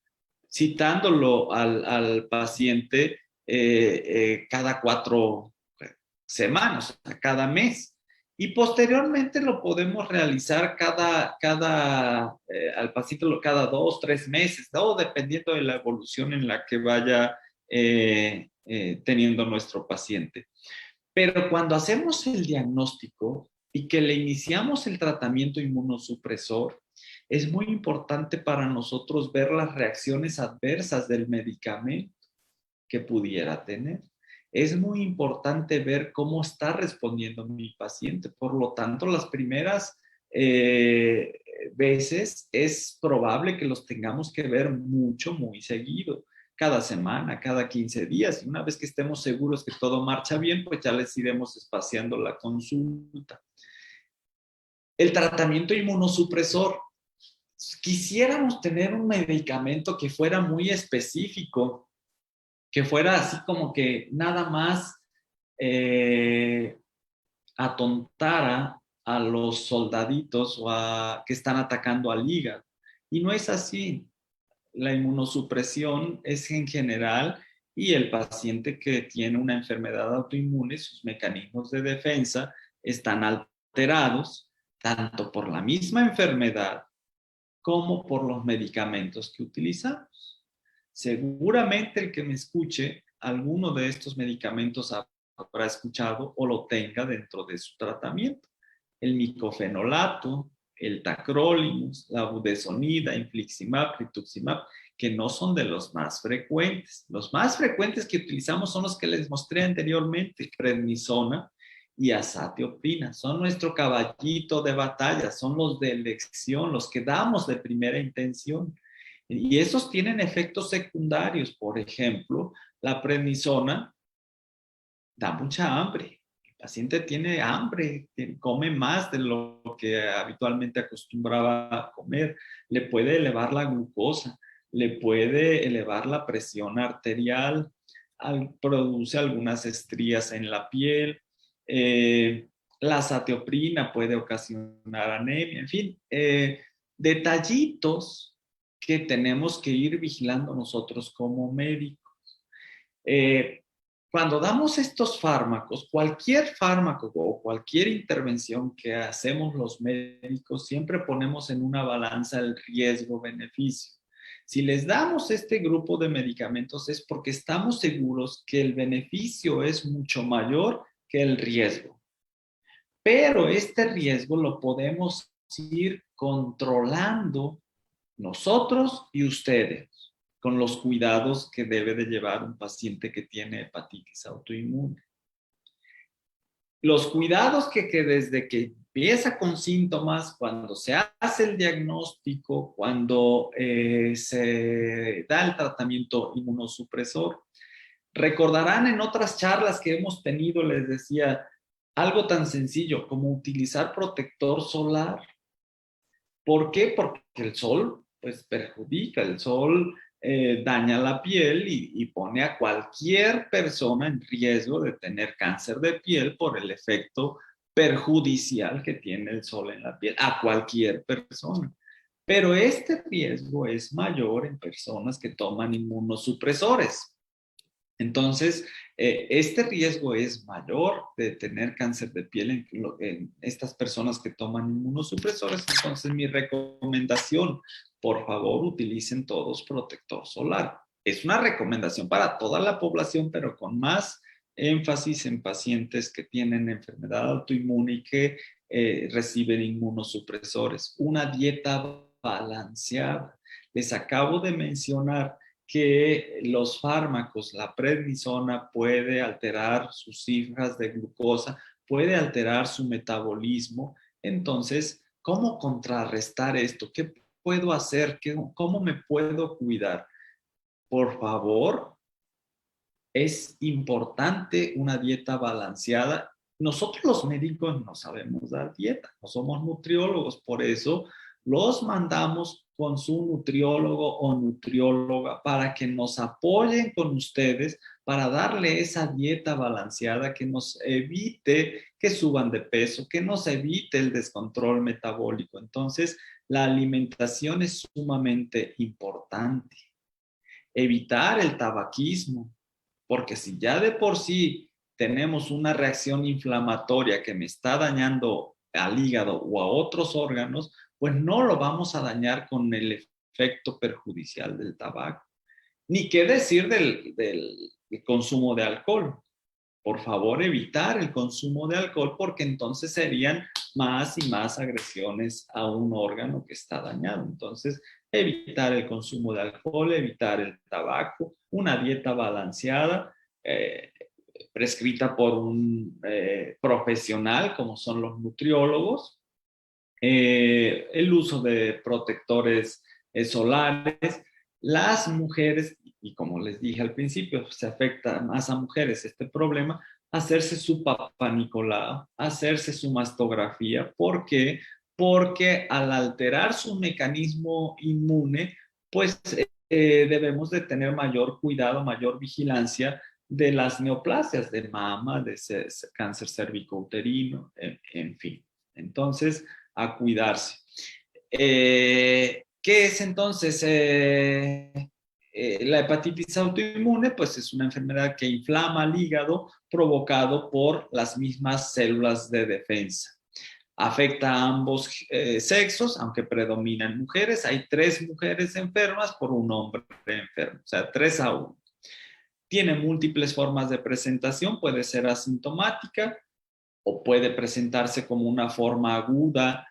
citándolo al paciente cada 4 semanas, cada mes. Y posteriormente lo podemos realizar al paciente cada 2, 3 meses, todo dependiendo de la evolución en la que vaya teniendo nuestro paciente. Pero cuando hacemos el diagnóstico, y que le iniciamos el tratamiento inmunosupresor, es muy importante para nosotros ver las reacciones adversas del medicamento que pudiera tener. Es muy importante ver cómo está respondiendo mi paciente. Por lo tanto, las primeras veces es probable que los tengamos que ver muy seguido, cada semana, cada 15 días. Y una vez que estemos seguros que todo marcha bien, pues ya les iremos espaciando la consulta. El tratamiento inmunosupresor. Quisiéramos tener un medicamento que fuera muy específico, que fuera así como que nada más atontara a los soldaditos que están atacando al hígado. Y no es así. La inmunosupresión es en general, y el paciente que tiene una enfermedad autoinmune, sus mecanismos de defensa están alterados tanto por la misma enfermedad como por los medicamentos que utilizamos. Seguramente el que me escuche, alguno de estos medicamentos habrá escuchado o lo tenga dentro de su tratamiento. El micofenolato, el tacrolimus, la budesonida, infliximab, rituximab, que no son de los más frecuentes. Los más frecuentes que utilizamos son los que les mostré anteriormente, prednisona y azatioprina. Son nuestro caballito de batalla, son los de elección, los que damos de primera intención. Y esos tienen efectos secundarios. Por ejemplo, la prednisona da mucha hambre. El paciente tiene hambre, come más de lo que habitualmente acostumbraba a comer. Le puede elevar la glucosa, le puede elevar la presión arterial, produce algunas estrías en la piel. La azatioprina puede ocasionar anemia. En fin, detallitos que tenemos que ir vigilando nosotros como médicos. Cuando damos estos fármacos, cualquier fármaco o cualquier intervención que hacemos los médicos, siempre ponemos en una balanza el riesgo-beneficio. Si les damos este grupo de medicamentos es porque estamos seguros que el beneficio es mucho mayor que el riesgo. Pero este riesgo lo podemos ir controlando nosotros y ustedes, con los cuidados que debe de llevar un paciente que tiene hepatitis autoinmune. Los cuidados que desde que empieza con síntomas, cuando se hace el diagnóstico, cuando se da el tratamiento inmunosupresor. Recordarán en otras charlas que hemos tenido, les decía, algo tan sencillo como utilizar protector solar. ¿Por qué? Porque el sol pues perjudica, el sol daña la piel y pone a cualquier persona en riesgo de tener cáncer de piel por el efecto perjudicial que tiene el sol en la piel, a cualquier persona. Pero este riesgo es mayor en personas que toman inmunosupresores. Entonces, este riesgo es mayor de tener cáncer de piel en estas personas que toman inmunosupresores. Entonces, mi recomendación, por favor, utilicen todos protector solar. Es una recomendación para toda la población, pero con más énfasis en pacientes que tienen enfermedad autoinmune y que reciben inmunosupresores. Una dieta balanceada. Les acabo de mencionar que los fármacos, la prednisona puede alterar sus cifras de glucosa, puede alterar su metabolismo. Entonces, ¿cómo contrarrestar esto? ¿Qué puedo hacer? ¿Cómo me puedo cuidar? Por favor, es importante una dieta balanceada. Nosotros los médicos no sabemos dar dieta, no somos nutriólogos, por eso los mandamos con su nutriólogo o nutrióloga para que nos apoyen con ustedes para darle esa dieta balanceada que nos evite que suban de peso, que nos evite el descontrol metabólico. Entonces, la alimentación es sumamente importante. Evitar el tabaquismo, porque si ya de por sí tenemos una reacción inflamatoria que me está dañando al hígado o a otros órganos, pues no lo vamos a dañar con el efecto perjudicial del tabaco. Ni qué decir del consumo de alcohol. Por favor, evitar el consumo de alcohol porque entonces serían más y más agresiones a un órgano que está dañado. Entonces, evitar el consumo de alcohol, evitar el tabaco, una dieta balanceada, prescrita por un profesional como son los nutriólogos, el uso de protectores solares. Las mujeres, y como les dije al principio, se afecta más a mujeres este problema, hacerse su papá Nicolau, hacerse su mastografía. ¿Por qué? Porque al alterar su mecanismo inmune, pues debemos de tener mayor cuidado, mayor vigilancia de las neoplasias de mama, de cáncer cervicouterino, en fin. Entonces, a cuidarse. ¿Qué es entonces la hepatitis autoinmune? Pues es una enfermedad que inflama el hígado provocado por las mismas células de defensa. Afecta a ambos sexos, aunque predominan mujeres. Hay 3 mujeres enfermas por un hombre enfermo, o sea, 3-1. Tiene múltiples formas de presentación, puede ser asintomática o puede presentarse como una forma aguda,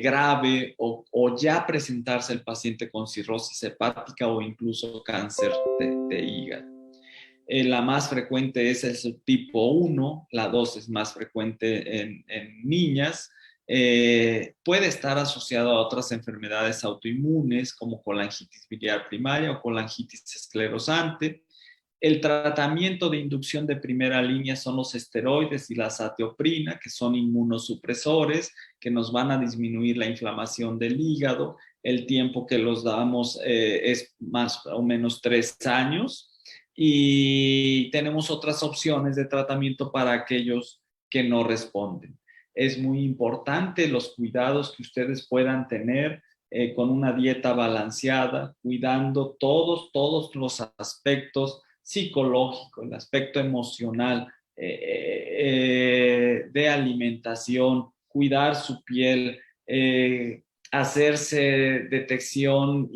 grave, o ya presentarse el paciente con cirrosis hepática o incluso cáncer de hígado. La más frecuente es el subtipo 1, la 2 es más frecuente en niñas. Puede estar asociado a otras enfermedades autoinmunes como colangitis biliar primaria o colangitis esclerosante. El tratamiento de inducción de primera línea son los esteroides y la azatioprina, que son inmunosupresores, que nos van a disminuir la inflamación del hígado. El tiempo que los damos es más o menos 3 años. Y tenemos otras opciones de tratamiento para aquellos que no responden. Es muy importante los cuidados que ustedes puedan tener con una dieta balanceada, cuidando todos los aspectos psicológico, el aspecto emocional, de alimentación, cuidar su piel, hacerse detección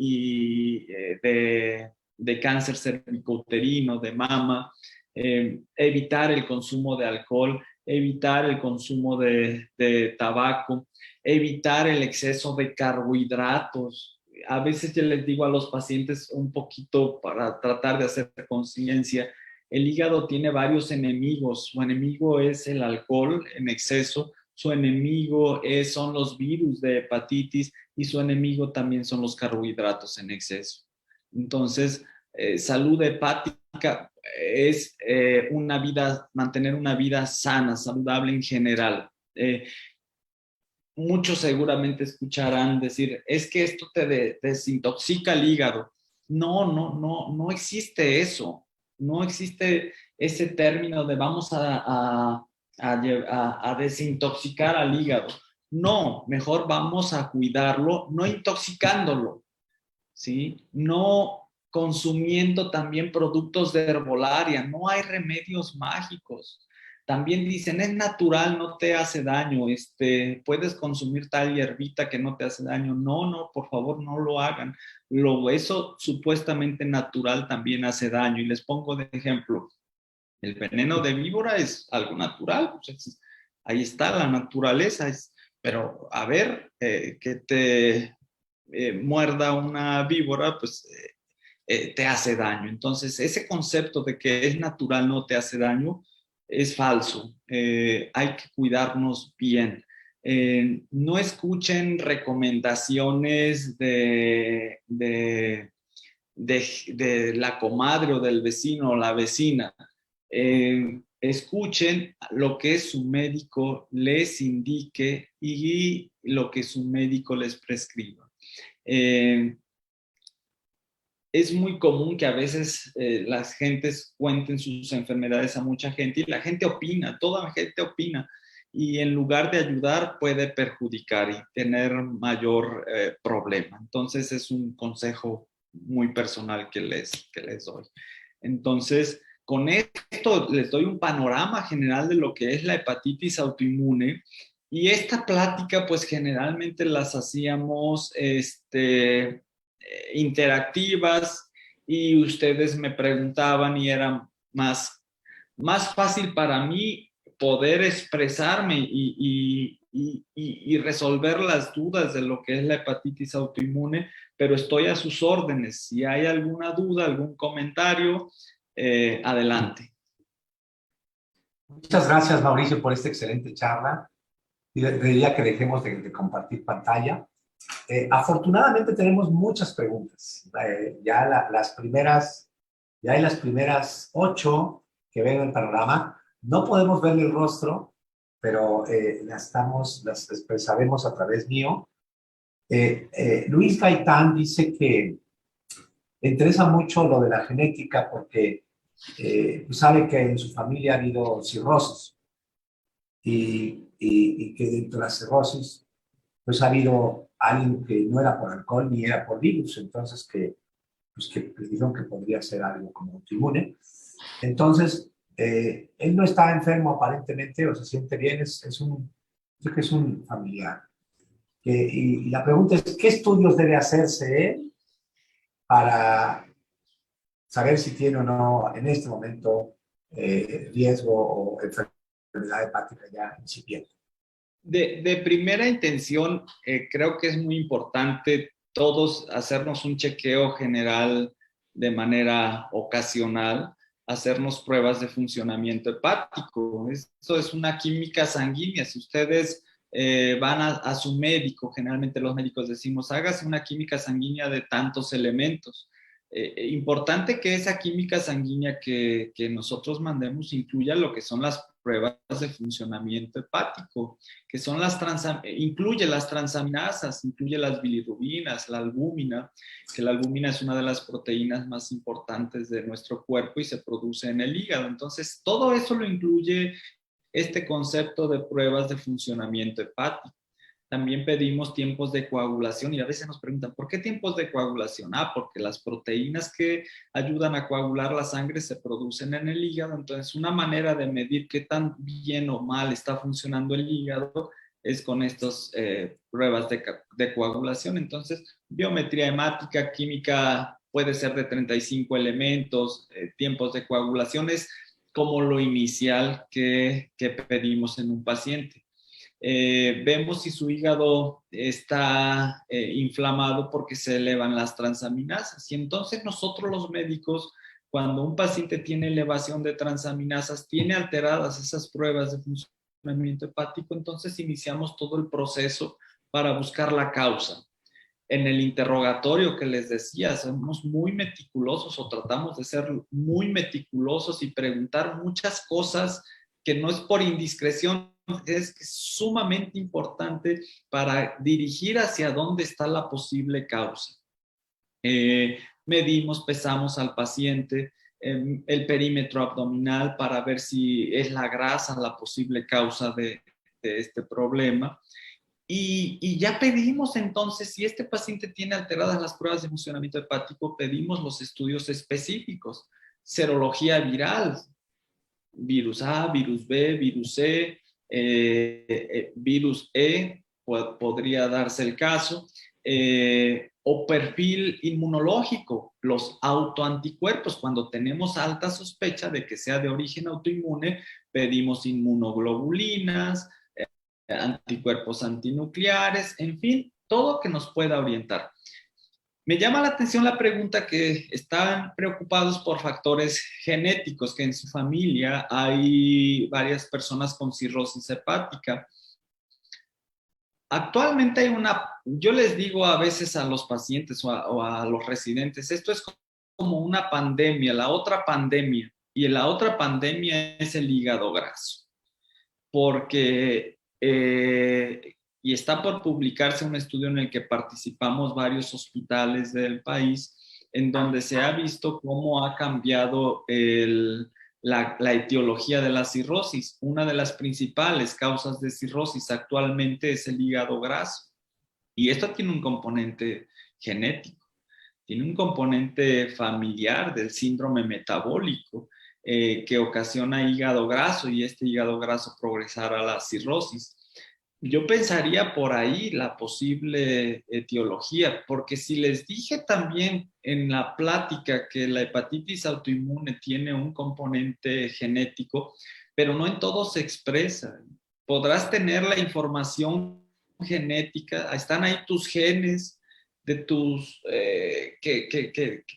de cáncer cervicouterino, de mama, evitar el consumo de alcohol, evitar el consumo de tabaco, evitar el exceso de carbohidratos. A veces yo les digo a los pacientes un poquito para tratar de hacer conciencia, el hígado tiene varios enemigos. Su enemigo es el alcohol en exceso, su enemigo son los virus de hepatitis y su enemigo también son los carbohidratos en exceso. Entonces, salud hepática es mantener una vida sana, saludable en general. Muchos seguramente escucharán decir, es que esto te desintoxica el hígado. No existe eso. No existe ese término de vamos a desintoxicar al hígado. No, mejor vamos a cuidarlo, no intoxicándolo, ¿sí? No consumiendo también productos de herbolaria. No hay remedios mágicos. También dicen, es natural, no te hace daño, puedes consumir tal hierbita que no te hace daño. No, por favor, no lo hagan. Eso supuestamente natural también hace daño. Y les pongo de ejemplo, el veneno de víbora es algo natural, pues ahí está la naturaleza, pero a ver, que te muerda una víbora, pues te hace daño. Entonces, ese concepto de que es natural, no te hace daño, es falso. Hay que cuidarnos bien. No escuchen recomendaciones de la comadre o del vecino o la vecina. Escuchen lo que su médico les indique y lo que su médico les prescriba. Es muy común que a veces las gentes cuenten sus enfermedades a mucha gente y la gente opina, toda la gente opina, y en lugar de ayudar puede perjudicar y tener mayor problema. Entonces es un consejo muy personal que les doy. Entonces, con esto les doy un panorama general de lo que es la hepatitis autoinmune, y esta plática pues generalmente las hacíamos interactivas, y ustedes me preguntaban y era más fácil para mí poder expresarme y y resolver las dudas de lo que es la hepatitis autoinmune, pero estoy a sus órdenes. Si hay alguna duda, algún comentario, adelante. Muchas gracias, Mauricio, por esta excelente charla. Y diría que dejemos de compartir pantalla. Afortunadamente tenemos muchas preguntas. Ya hay las primeras 8 que ven el panorama. No podemos ver el rostro, pero las sabemos a través mío. Luis Gaitán dice que le interesa mucho lo de la genética porque sabe que en su familia ha habido cirrosis y que dentro de la cirrosis pues ha habido alguien que no era por alcohol ni era por virus, entonces que dijeron que podría ser algo como autoinmune. Entonces, él no está enfermo aparentemente o se siente bien, creo que es un familiar. Y la pregunta es, ¿qué estudios debe hacerse él para saber si tiene o no en este momento riesgo o enfermedad hepática ya incipiente? De primera intención, creo que es muy importante todos hacernos un chequeo general de manera ocasional, hacernos pruebas de funcionamiento hepático. Esto es una química sanguínea. Si ustedes van a su médico, generalmente los médicos decimos, hágase una química sanguínea de tantos elementos. Importante que esa química sanguínea que nosotros mandemos incluya lo que son las pruebas de funcionamiento hepático, que son incluye las transaminasas, incluye las bilirrubinas, la albúmina, que la albúmina es una de las proteínas más importantes de nuestro cuerpo y se produce en el hígado. Entonces, todo eso lo incluye este concepto de pruebas de funcionamiento hepático. También pedimos tiempos de coagulación y a veces nos preguntan, ¿por qué tiempos de coagulación? Porque las proteínas que ayudan a coagular la sangre se producen en el hígado, entonces una manera de medir qué tan bien o mal está funcionando el hígado es con estas pruebas de coagulación. Entonces, biometría hemática, química puede ser de 35 elementos, tiempos de coagulación es como lo inicial que pedimos en un paciente. Vemos si su hígado está inflamado porque se elevan las transaminasas. Y entonces nosotros los médicos, cuando un paciente tiene elevación de transaminasas, tiene alteradas esas pruebas de funcionamiento hepático, entonces iniciamos todo el proceso para buscar la causa. En el interrogatorio que les decía, somos muy meticulosos o tratamos de ser muy meticulosos y preguntar muchas cosas que no es por indiscreción, es sumamente importante para dirigir hacia dónde está la posible causa. Medimos, pesamos al paciente, el perímetro abdominal para ver si es la grasa la posible causa de este problema. Y ya pedimos entonces, si este paciente tiene alteradas las pruebas de funcionamiento hepático, pedimos los estudios específicos, serología viral, virus A, virus B, virus C, virus E, podría darse el caso, o perfil inmunológico, los autoanticuerpos. Cuando tenemos alta sospecha de que sea de origen autoinmune, pedimos inmunoglobulinas, anticuerpos antinucleares, en fin, todo que nos pueda orientar. Me llama la atención la pregunta que están preocupados por factores genéticos, que en su familia hay varias personas con cirrosis hepática. Actualmente yo les digo a veces a los pacientes o a los residentes, esto es como una pandemia, la otra pandemia, y la otra pandemia es el hígado graso, porque y está por publicarse un estudio en el que participamos varios hospitales del país, en donde se ha visto cómo ha cambiado la etiología de la cirrosis. Una de las principales causas de cirrosis actualmente es el hígado graso. Y esto tiene un componente genético, tiene un componente familiar del síndrome metabólico que ocasiona hígado graso y este hígado graso progresar a la cirrosis. Yo pensaría por ahí la posible etiología, porque si les dije también en la plática que la hepatitis autoinmune tiene un componente genético, pero no en todo se expresa. podrás tener la información genética, están ahí tus genes de tus,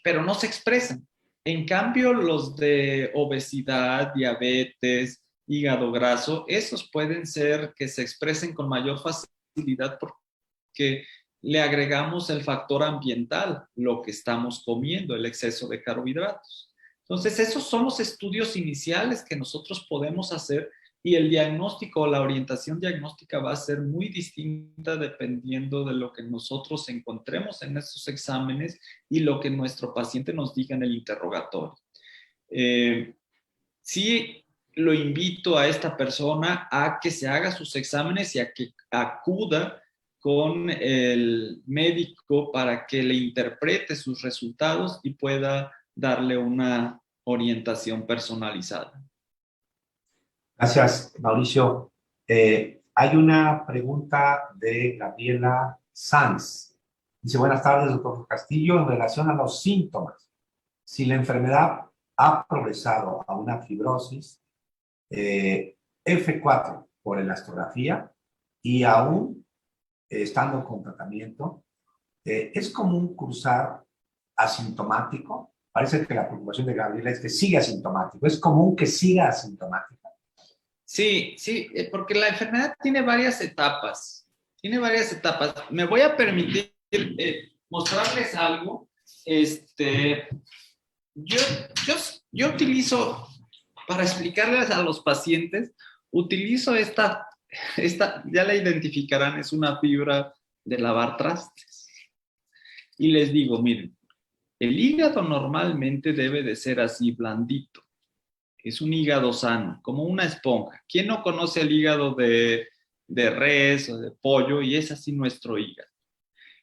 pero no se expresan. En cambio, los de obesidad, diabetes, hígado graso, esos pueden ser que se expresen con mayor facilidad porque le agregamos el factor ambiental, lo que estamos comiendo, el exceso de carbohidratos. Entonces, esos son los estudios iniciales que nosotros podemos hacer y el diagnóstico, la orientación diagnóstica va a ser muy distinta dependiendo de lo que nosotros encontremos en esos exámenes y lo que nuestro paciente nos diga en el interrogatorio. Sí, lo invito a esta persona a que se haga sus exámenes y a que acuda con el médico para que le interprete sus resultados y pueda darle una orientación personalizada. Gracias, Mauricio. Hay una pregunta de Gabriela Sanz. Dice, buenas tardes, doctor Castillo. En relación a los síntomas, si la enfermedad ha progresado a una fibrosis, F4 por elastografía y aún estando con tratamiento, es común cruzar asintomático. Parece que la preocupación de Gabriela es que siga asintomático. ¿Es común que siga asintomático? Sí, porque la enfermedad tiene varias etapas. Me voy a permitir mostrarles algo. Yo utilizo, para explicarles a los pacientes, utilizo esta, ya la identificarán, es una fibra de lavar trastes. Y les digo, miren, el hígado normalmente debe de ser así, blandito. Es un hígado sano, como una esponja. ¿Quién no conoce el hígado de res o de pollo? Y es así nuestro hígado.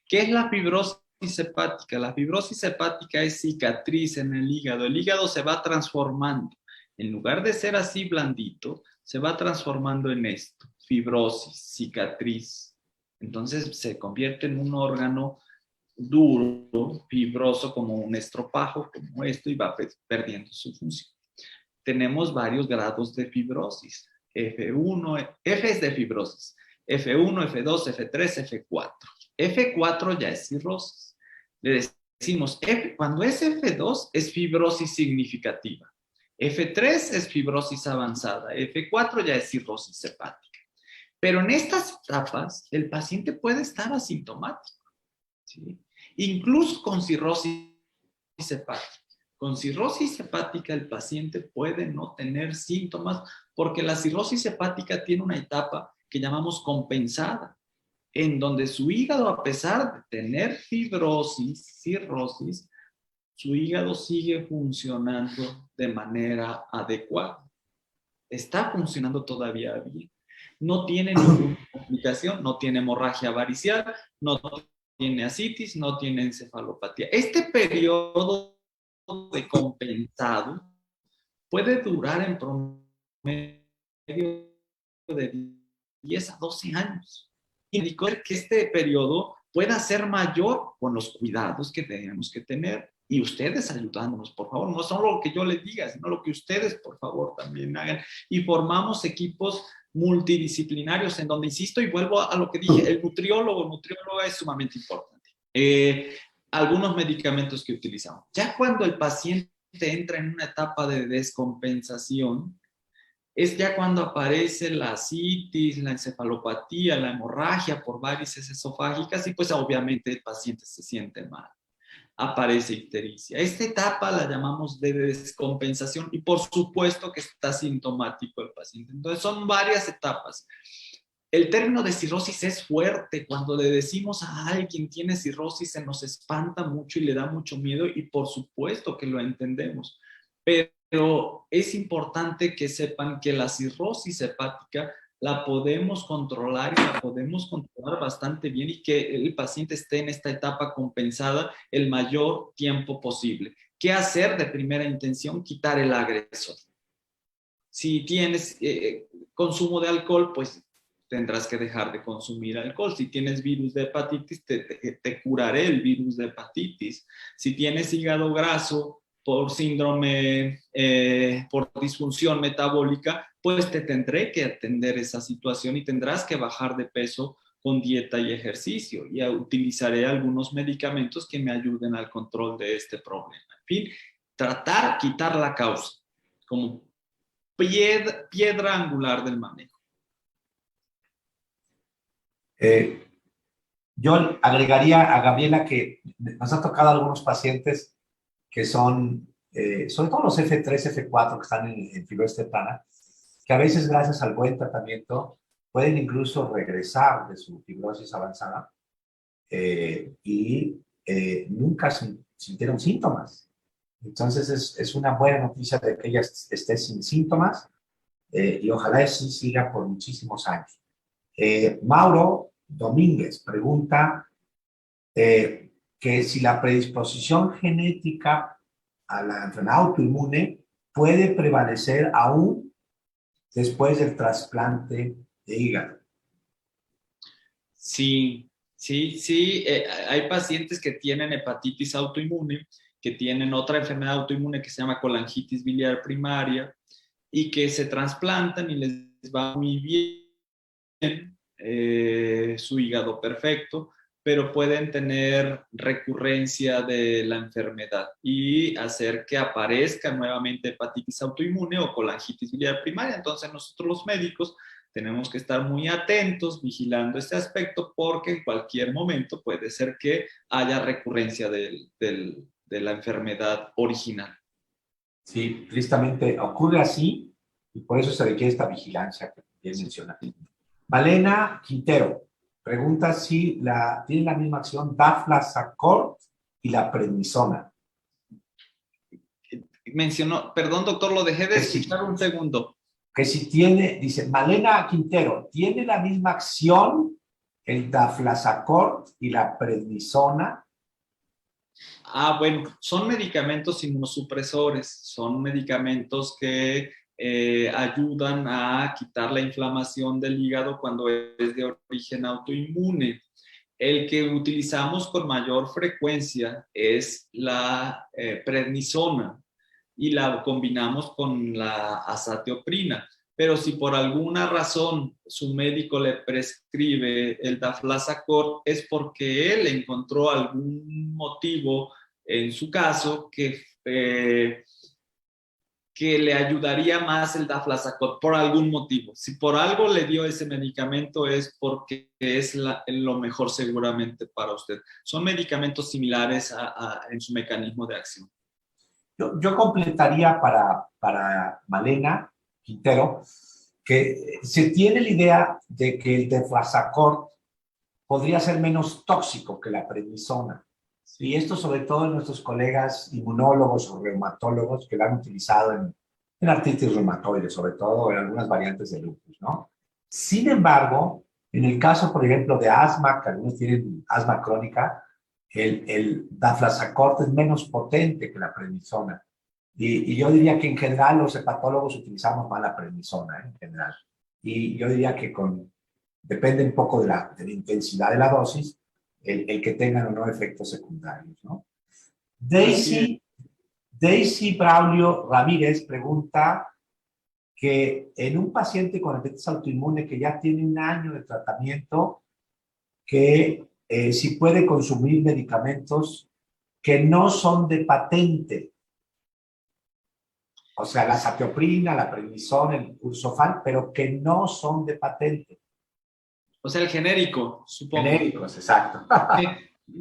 ¿Qué es la fibrosis hepática? La fibrosis hepática es cicatriz en el hígado. El hígado se va transformando. En lugar de ser así blandito, se va transformando en esto, fibrosis, cicatriz. Entonces se convierte en un órgano duro, fibroso, como un estropajo, como esto, y va perdiendo su función. Tenemos varios grados de fibrosis. F1, F es de fibrosis. F1, F2, F3, F4. F4 ya es cirrosis. Le decimos, cuando es F2 es fibrosis significativa. F3 es fibrosis avanzada. F4 ya es cirrosis hepática. Pero en estas etapas, el paciente puede estar asintomático, ¿sí? Incluso con cirrosis hepática. Con cirrosis hepática el paciente puede no tener síntomas porque la cirrosis hepática tiene una etapa que llamamos compensada, en donde su hígado, a pesar de tener cirrosis, su hígado sigue funcionando de manera adecuada. Está funcionando todavía bien. No tiene ninguna complicación, no tiene hemorragia varicial, no tiene ascitis, no tiene encefalopatía. Este periodo de compensado puede durar en promedio de 10 a 12 años. Indicó que este periodo pueda ser mayor con los cuidados que tenemos que tener y ustedes ayudándonos, por favor, no solo lo que yo les diga, sino lo que ustedes, por favor, también hagan. Y formamos equipos multidisciplinarios en donde, insisto, y vuelvo a lo que dije, el nutriólogo es sumamente importante. Algunos medicamentos que utilizamos. Ya cuando el paciente entra en una etapa de descompensación, es ya cuando aparece la ascitis, la encefalopatía, la hemorragia por varices esofágicas y pues obviamente el paciente se siente mal. Aparece ictericia. Esta etapa la llamamos de descompensación y por supuesto que está sintomático el paciente. Entonces son varias etapas. El término de cirrosis es fuerte. Cuando le decimos a alguien tiene cirrosis, se nos espanta mucho y le da mucho miedo y por supuesto que lo entendemos. Pero es importante que sepan que la cirrosis hepática la podemos controlar y la podemos controlar bastante bien y que el paciente esté en esta etapa compensada el mayor tiempo posible. ¿Qué hacer de primera intención? Quitar el agresor. Si tienes consumo de alcohol, pues tendrás que dejar de consumir alcohol. Si tienes virus de hepatitis, te curaré el virus de hepatitis. Si tienes hígado graso, por síndrome, por disfunción metabólica, pues te tendré que atender esa situación y tendrás que bajar de peso con dieta y ejercicio, y utilizaré algunos medicamentos que me ayuden al control de este problema. En fin, quitar la causa como piedra angular del manejo. Yo agregaría a Gabriela que nos ha tocado algunos pacientes que son, sobre todo los F3, F4 que están en fibrosis temprana, que a veces gracias al buen tratamiento pueden incluso regresar de su fibrosis avanzada y nunca sintieron síntomas. Entonces es una buena noticia de que ella esté sin síntomas y ojalá sí siga por muchísimos años. Mauro Domínguez pregunta que si la predisposición genética a la enfermedad autoinmune puede prevalecer aún después del trasplante de hígado. Sí. Hay pacientes que tienen hepatitis autoinmune, que tienen otra enfermedad autoinmune que se llama colangitis biliar primaria y que se trasplantan y les va muy bien su hígado perfecto, pero pueden tener recurrencia de la enfermedad y hacer que aparezca nuevamente hepatitis autoinmune o colangitis biliar primaria. Entonces nosotros los médicos tenemos que estar muy atentos, vigilando este aspecto, porque en cualquier momento puede ser que haya recurrencia de la enfermedad original. Sí, tristemente ocurre así y por eso se requiere esta vigilancia que bien menciona. Malena Quintero pregunta si tiene la misma acción Daflazacort y la prednisona. Mencionó, perdón doctor, lo dejé de escuchar un segundo. Que si tiene, dice Malena Quintero, ¿tiene la misma acción el Daflazacort y la prednisona? Bueno, son medicamentos inmunosupresores, son medicamentos que ayudan a quitar la inflamación del hígado cuando es de origen autoinmune. El que utilizamos con mayor frecuencia es la prednisona y la combinamos con la azatioprina. Pero si por alguna razón su médico le prescribe el Daflazacort, es porque él encontró algún motivo en su caso que le ayudaría más el Daflazacort por algún motivo. Si por algo le dio ese medicamento es porque es lo mejor seguramente para usted. Son medicamentos similares en su mecanismo de acción. Yo completaría para Malena Quintero que se tiene la idea de que el Daflazacort podría ser menos tóxico que la prednisona. Y esto sobre todo en nuestros colegas inmunólogos o reumatólogos que lo han utilizado en artritis reumatoide, sobre todo en algunas variantes de lupus, ¿no? Sin embargo, en el caso, por ejemplo, de asma, que algunos tienen asma crónica, el Daflazacort es menos potente que la prednisona. Y yo diría que en general los hepatólogos utilizamos más la prednisona, en general. Y yo diría que depende un poco de la intensidad de la dosis, el que tengan o no efectos secundarios, ¿no? Daisy Braulio Ramírez pregunta que en un paciente con hepatitis autoinmune que ya tiene 1 año de tratamiento, que si puede consumir medicamentos que no son de patente, o sea, la azatioprina, la prednisona, el Ursofan, pero que no son de patente. O sea, el genérico, supongo. Genéricos, exacto.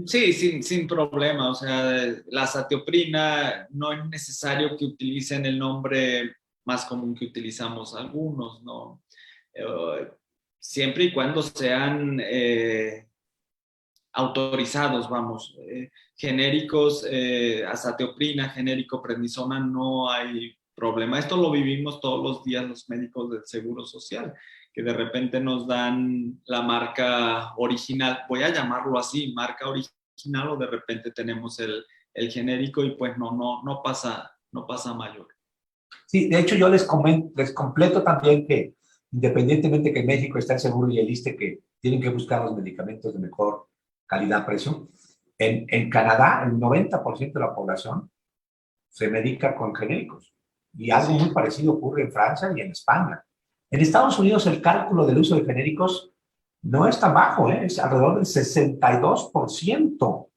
Sí, sin problema. O sea, la azatioprina no es necesario que utilicen el nombre más común que utilizamos algunos, ¿no? Siempre y cuando sean autorizados, vamos. Genéricos, azatioprina, genérico, prednisona, no hay problema. Esto lo vivimos todos los días los médicos del Seguro Social, que de repente nos dan la marca original, voy a llamarlo así, marca original, o de repente tenemos el genérico y pues no pasa mayor. Sí, de hecho yo les completo también que independientemente que en México está el seguro y el ISSSTE que tienen que buscar los medicamentos de mejor calidad-precio, en Canadá el 90% de la población se medica con genéricos. Y algo muy parecido ocurre en Francia y en España. En Estados Unidos el cálculo del uso de genéricos no es tan bajo, ¿eh? Es alrededor del 62%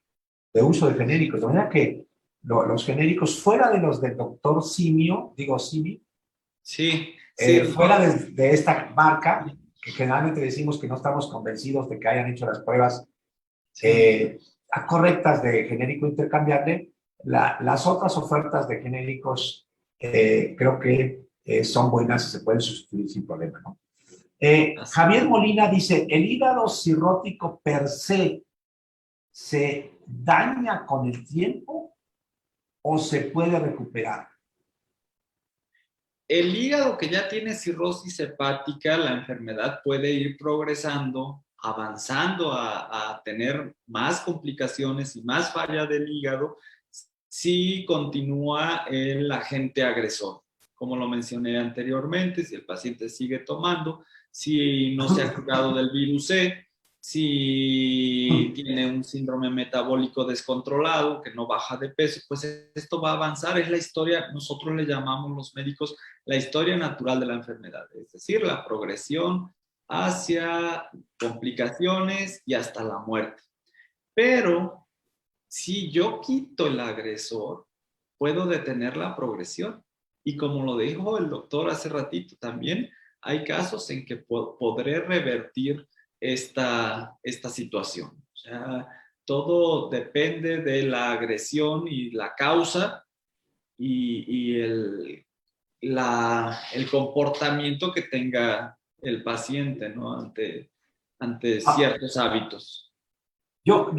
de uso de genéricos. De manera que los genéricos fuera de los del doctor Simio, digo Simi, Sí, sí. fuera de esta marca, que generalmente decimos que no estamos convencidos de que hayan hecho las pruebas correctas de genérico intercambiable, las otras ofertas de genéricos creo que son buenas y se pueden sustituir sin problema, ¿no? Javier Molina dice, ¿el hígado cirrótico per se daña con el tiempo o se puede recuperar? El hígado que ya tiene cirrosis hepática, la enfermedad puede ir progresando, avanzando a tener más complicaciones y más falla del hígado si continúa el agente agresor. Como lo mencioné anteriormente, si el paciente sigue tomando, si no se ha curado del virus C, si tiene un síndrome metabólico descontrolado, que no baja de peso, pues esto va a avanzar. Es la historia, nosotros le llamamos los médicos la historia natural de la enfermedad, es decir, la progresión hacia complicaciones y hasta la muerte. Pero si yo quito el agresor, puedo detener la progresión. Y como lo dijo el doctor hace ratito, también hay casos en que podré revertir esta situación. O sea, todo depende de la agresión y la causa y el comportamiento que tenga el paciente, ¿no? ante ciertos hábitos. Yo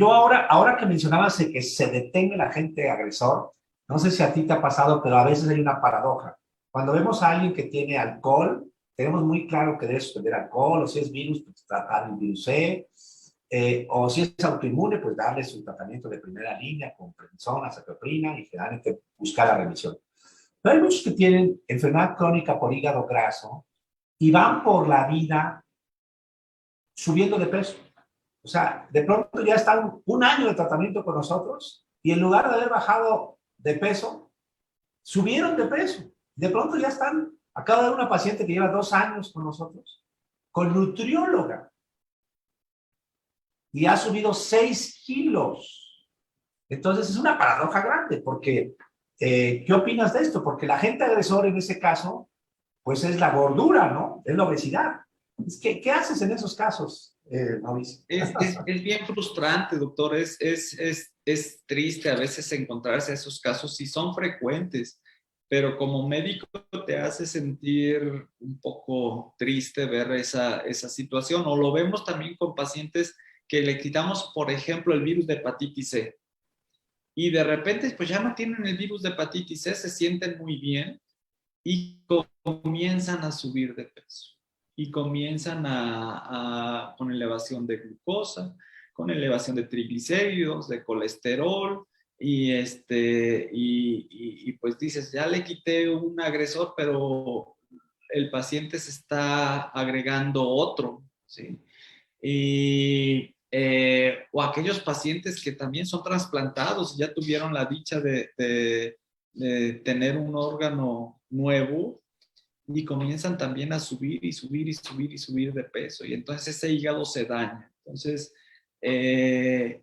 ahora que mencionabas que se detenga el agente agresor, no sé si a ti te ha pasado, pero a veces hay una paradoja. Cuando vemos a alguien que tiene alcohol, tenemos muy claro que debe suspender alcohol, o si es virus, pues tratar el virus C, o si es autoinmune, pues darle su tratamiento de primera línea con prednisona, azathioprina y generalmente buscar la remisión. Pero hay muchos que tienen enfermedad crónica por hígado graso y van por la vida subiendo de peso. O sea, de pronto ya están un año de tratamiento con nosotros y en lugar de haber bajado de peso, subieron de peso. De pronto ya están, acabo de ver una paciente que lleva 2 años con nosotros, con nutrióloga, y ha subido 6 kilos. Entonces es una paradoja grande, porque, ¿qué opinas de esto? Porque la agente agresor en ese caso, pues es la gordura, ¿no? Es la obesidad. ¿Qué haces en esos casos, Mauricio? Es bien frustrante, doctor. Es triste a veces encontrarse esos casos, y son frecuentes, pero como médico te hace sentir un poco triste ver esa situación. O lo vemos también con pacientes que le quitamos, por ejemplo, el virus de hepatitis C. Y de repente, pues ya no tienen el virus de hepatitis C, se sienten muy bien y comienzan a subir de peso. Y comienzan con elevación de glucosa, con elevación de triglicéridos, de colesterol, y pues dices, ya le quité un agresor, pero el paciente se está agregando otro, ¿sí? O aquellos pacientes que también son trasplantados y ya tuvieron la dicha de tener un órgano nuevo, y comienzan también a subir y subir y subir y subir de peso, y entonces ese hígado se daña. Entonces, el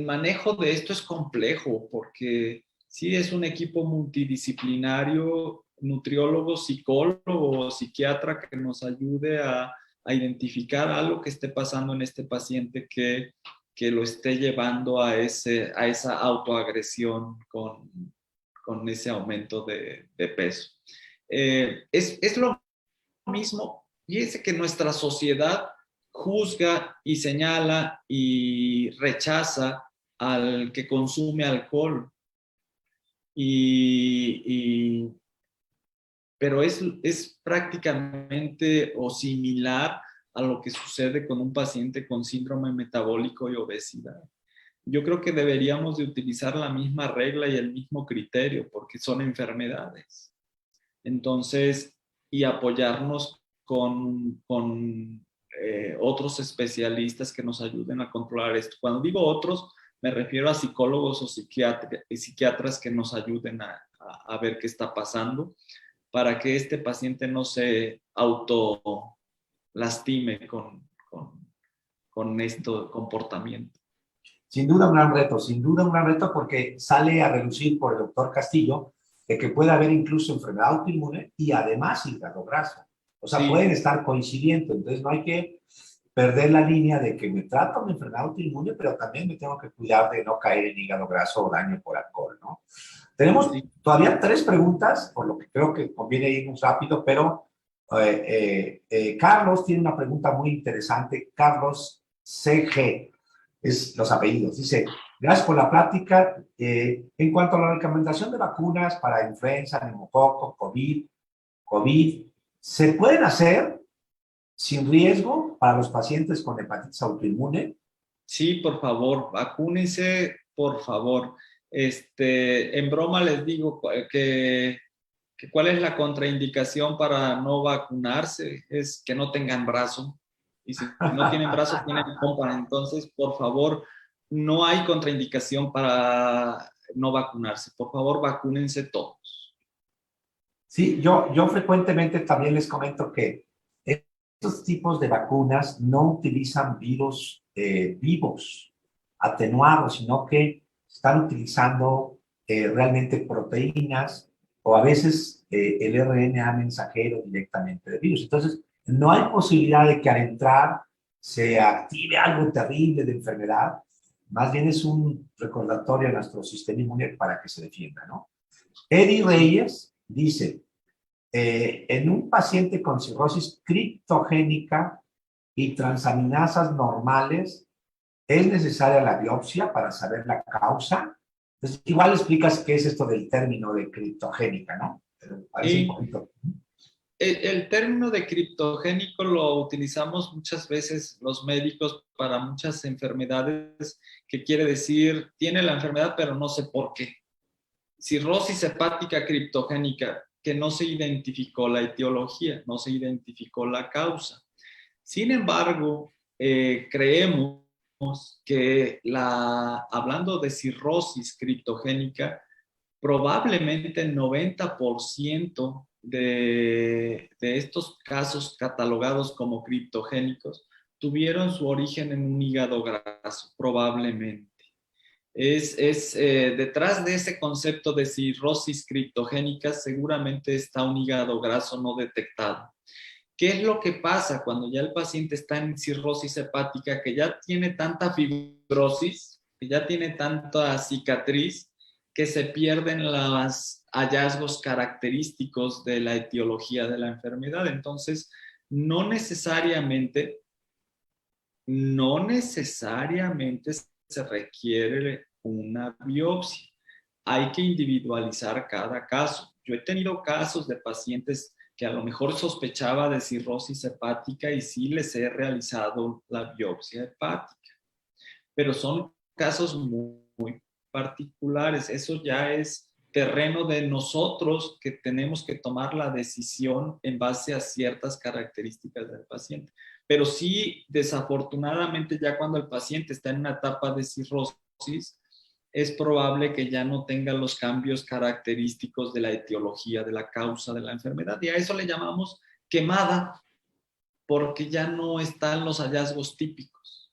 manejo de esto es complejo, porque sí es un equipo multidisciplinario, nutriólogo, psicólogo, psiquiatra, que nos ayude a identificar algo que esté pasando en este paciente que lo esté llevando a esa autoagresión con ese aumento de peso. Es lo mismo. Fíjense que nuestra sociedad juzga y señala y rechaza al que consume alcohol. Pero es prácticamente o similar a lo que sucede con un paciente con síndrome metabólico y obesidad. Yo creo que deberíamos de utilizar la misma regla y el mismo criterio, porque son enfermedades. Entonces, y apoyarnos con otros especialistas que nos ayuden a controlar esto. Cuando digo otros, Me refiero a psicólogos o psiquiatras que nos ayuden a ver qué está pasando para que este paciente no se autolastime con este comportamiento. Sin duda un gran reto porque sale a relucir por el doctor Castillo de que puede haber incluso enfermedad autoinmune y además hígado graso. O sea, Sí. pueden estar coincidiendo, entonces no hay que perder la línea de que me trato mi enfermedad autoinmune, pero también me tengo que cuidar de no caer en hígado graso o daño por alcohol, ¿no? Tenemos todavía 3 preguntas, por lo que creo que conviene irnos rápido, pero Carlos tiene una pregunta muy interesante. Carlos CG, es los apellidos. Dice, gracias por la plática. En cuanto a la recomendación de vacunas para influenza, neumococo, COVID, ¿se pueden hacer sin riesgo para los pacientes con hepatitis autoinmune? Sí, por favor, vacúnense, por favor. En broma les digo que cuál es la contraindicación para no vacunarse, es que no tengan brazo. Y si no tienen brazo, tienen pompa. Entonces, por favor, no hay contraindicación para no vacunarse. Por favor, vacúnense todos. Sí, yo frecuentemente también les comento que estos tipos de vacunas no utilizan virus vivos, atenuados, sino que están utilizando realmente proteínas o a veces el RNA mensajero directamente de virus. Entonces, no hay posibilidad de que al entrar se active algo terrible de enfermedad. Más bien es un recordatorio a nuestro sistema inmune para que se defienda, ¿no? Eddie Reyes dice, en un paciente con cirrosis criptogénica y transaminasas normales, ¿es necesaria la biopsia para saber la causa? Entonces, igual explicas qué es esto del término de criptogénica, ¿no? Pero parece un poquito. El término de criptogénico lo utilizamos muchas veces los médicos para muchas enfermedades, que quiere decir, tiene la enfermedad, pero no sé por qué. Cirrosis hepática criptogénica, que no se identificó la etiología, no se identificó la causa. Sin embargo, creemos que hablando de cirrosis criptogénica, probablemente el 90% de estos casos catalogados como criptogénicos tuvieron su origen en un hígado graso, probablemente. Detrás de ese concepto de cirrosis criptogénica seguramente está un hígado graso no detectado. ¿Qué es lo que pasa cuando ya el paciente está en cirrosis hepática, que ya tiene tanta fibrosis, que ya tiene tanta cicatriz, que se pierden los hallazgos característicos de la etiología de la enfermedad? Entonces, no necesariamente se requiere una biopsia. Hay que individualizar cada caso. Yo he tenido casos de pacientes que a lo mejor sospechaba de cirrosis hepática y sí les he realizado la biopsia hepática. Pero son casos muy particulares. Eso ya es terreno de nosotros, que tenemos que tomar la decisión en base a ciertas características del paciente. Pero sí, desafortunadamente, ya cuando el paciente está en una etapa de cirrosis, es probable que ya no tenga los cambios característicos de la etiología, de la causa de la enfermedad. Y a eso le llamamos quemada, porque ya no están los hallazgos típicos.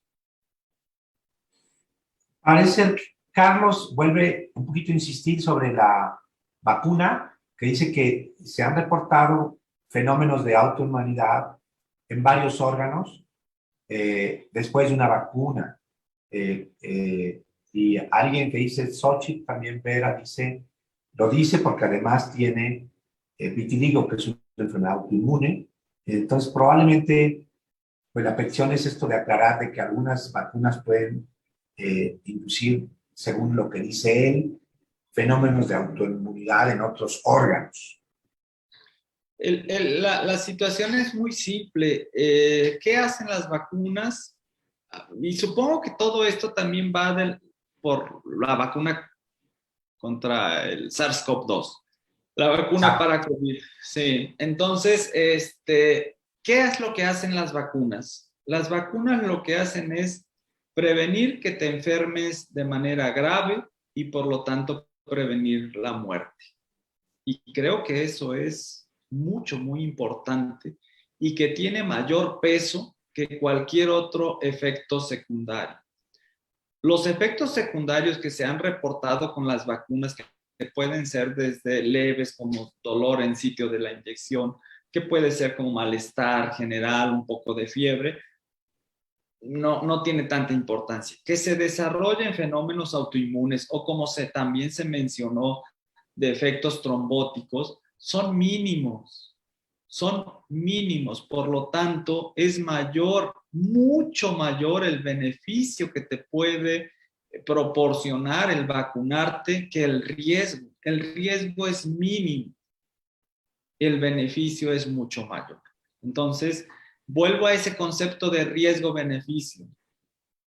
Parece ser que Carlos vuelve un poquito a insistir sobre la vacuna, que dice que se han reportado fenómenos de autoinmunidad en varios órganos después de una vacuna. Y alguien que dice, Xochitl también Vera dice, lo dice porque además tiene vitiligo, que es una enfermedad autoinmune. Entonces, probablemente, pues la petición es esto de aclarar de que algunas vacunas pueden inducir, según lo que dice él, fenómenos de autoinmunidad en otros órganos. La situación es muy simple. ¿Qué hacen las vacunas? Y supongo que todo esto también va por la vacuna contra el SARS-CoV-2, la vacuna para COVID. Sí. Entonces, ¿qué es lo que hacen las vacunas? Las vacunas lo que hacen es prevenir que te enfermes de manera grave y por lo tanto prevenir la muerte. Y creo que eso es muy importante y que tiene mayor peso que cualquier otro efecto secundario. Los efectos secundarios que se han reportado con las vacunas, que pueden ser desde leves como dolor en sitio de la inyección, que puede ser como malestar general, un poco de fiebre, no tiene tanta importancia. Que se desarrollen fenómenos autoinmunes o como también se mencionó de efectos trombóticos, son mínimos, por lo tanto es mayor, mucho mayor el beneficio que te puede proporcionar el vacunarte que el riesgo. El riesgo es mínimo, el beneficio es mucho mayor. Entonces, vuelvo a ese concepto de riesgo-beneficio.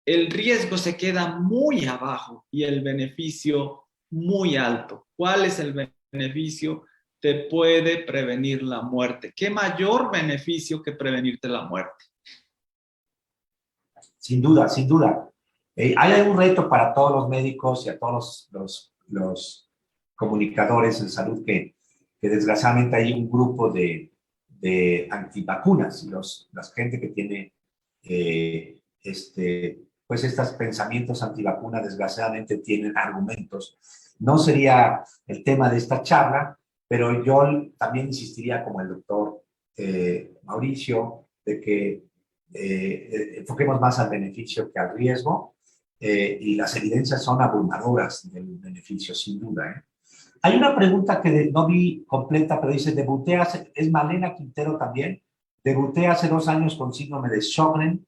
El riesgo se queda muy abajo y el beneficio muy alto. ¿Cuál es el beneficio? Te puede prevenir la muerte. ¿Qué mayor beneficio que prevenirte la muerte? Sin duda, sin duda. Hay un reto para todos los médicos y a todos los comunicadores en salud que desgraciadamente hay un grupo de antivacunas, la gente que tiene pues estos pensamientos antivacunas desgraciadamente tienen argumentos. No sería el tema de esta charla, pero yo también insistiría como el doctor Mauricio de que enfoquemos más al beneficio que al riesgo y las evidencias son abrumadoras del beneficio, sin duda. Hay una pregunta que no vi completa, pero dice, debuté hace, es Malena Quintero también, debuté hace 2 años con síndrome de Sjögren.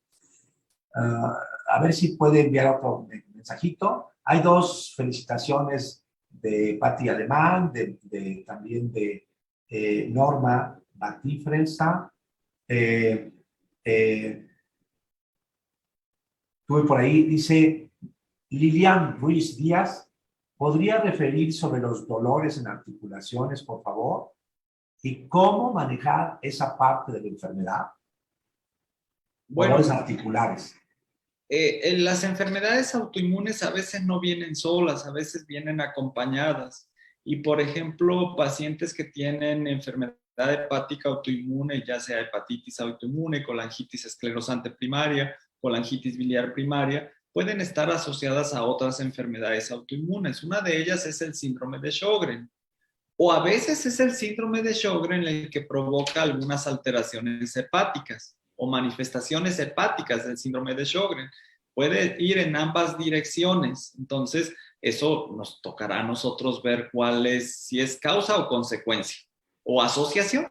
A ver si puede enviar otro mensajito. Hay 2 felicitaciones de Patti Alemán, también de Norma Batifresa. Tuve por ahí, dice Lilian Ruiz Díaz, ¿podría referir sobre los dolores en articulaciones, por favor? ¿Y cómo manejar esa parte de la enfermedad? Bueno, dolores articulares. Las enfermedades autoinmunes a veces no vienen solas, a veces vienen acompañadas. Y, por ejemplo, pacientes que tienen enfermedad hepática autoinmune, ya sea hepatitis autoinmune, colangitis esclerosante primaria, colangitis biliar primaria, pueden estar asociadas a otras enfermedades autoinmunes. Una de ellas es el síndrome de Sjögren. O a veces es el síndrome de Sjögren el que provoca algunas alteraciones hepáticas o manifestaciones hepáticas del síndrome de Sjögren. Puede ir en ambas direcciones. Entonces, eso nos tocará a nosotros ver cuál es, si es causa o consecuencia o asociación.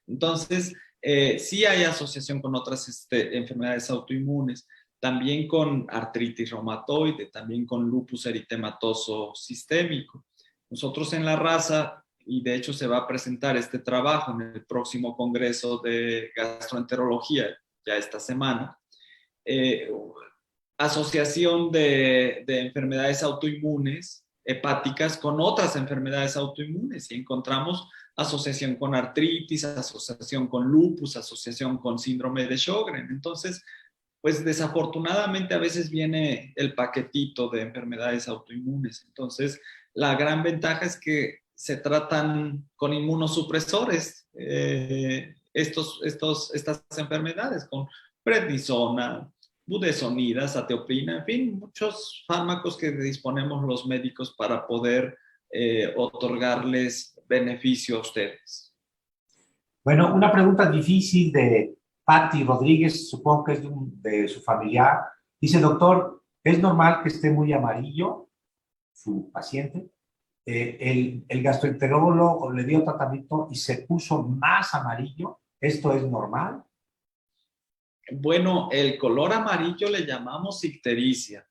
Entonces, sí hay asociación con otras enfermedades autoinmunes, también con artritis reumatoide, también con lupus eritematoso sistémico. Nosotros en la raza, y de hecho se va a presentar este trabajo en el próximo congreso de gastroenterología, ya esta semana, asociación de enfermedades autoinmunes hepáticas con otras enfermedades autoinmunes y encontramos asociación con artritis, asociación con lupus, asociación con síndrome de Sjögren. Entonces, pues desafortunadamente a veces viene el paquetito de enfermedades autoinmunes. Entonces, la gran ventaja es que se tratan con inmunosupresores estas enfermedades, con prednisona, budesonida, satioprina, en fin, muchos fármacos que disponemos los médicos para poder otorgarles beneficio a ustedes. Bueno, una pregunta difícil de Patti Rodríguez, supongo que es de su familiar. Dice, doctor, ¿es normal que esté muy amarillo su paciente? El gastroenterólogo le dio tratamiento y se puso más amarillo. ¿Esto es normal? Bueno, el color amarillo le llamamos ictericia.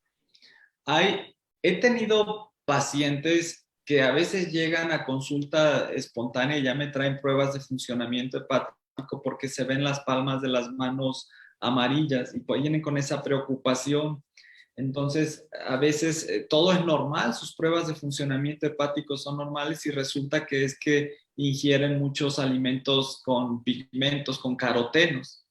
He tenido pacientes que a veces llegan a consulta espontánea y ya me traen pruebas de funcionamiento hepático porque se ven las palmas de las manos amarillas y pues vienen con esa preocupación. Entonces, a veces todo es normal, sus pruebas de funcionamiento hepático son normales y resulta que es que ingieren muchos alimentos con pigmentos, con carotenos.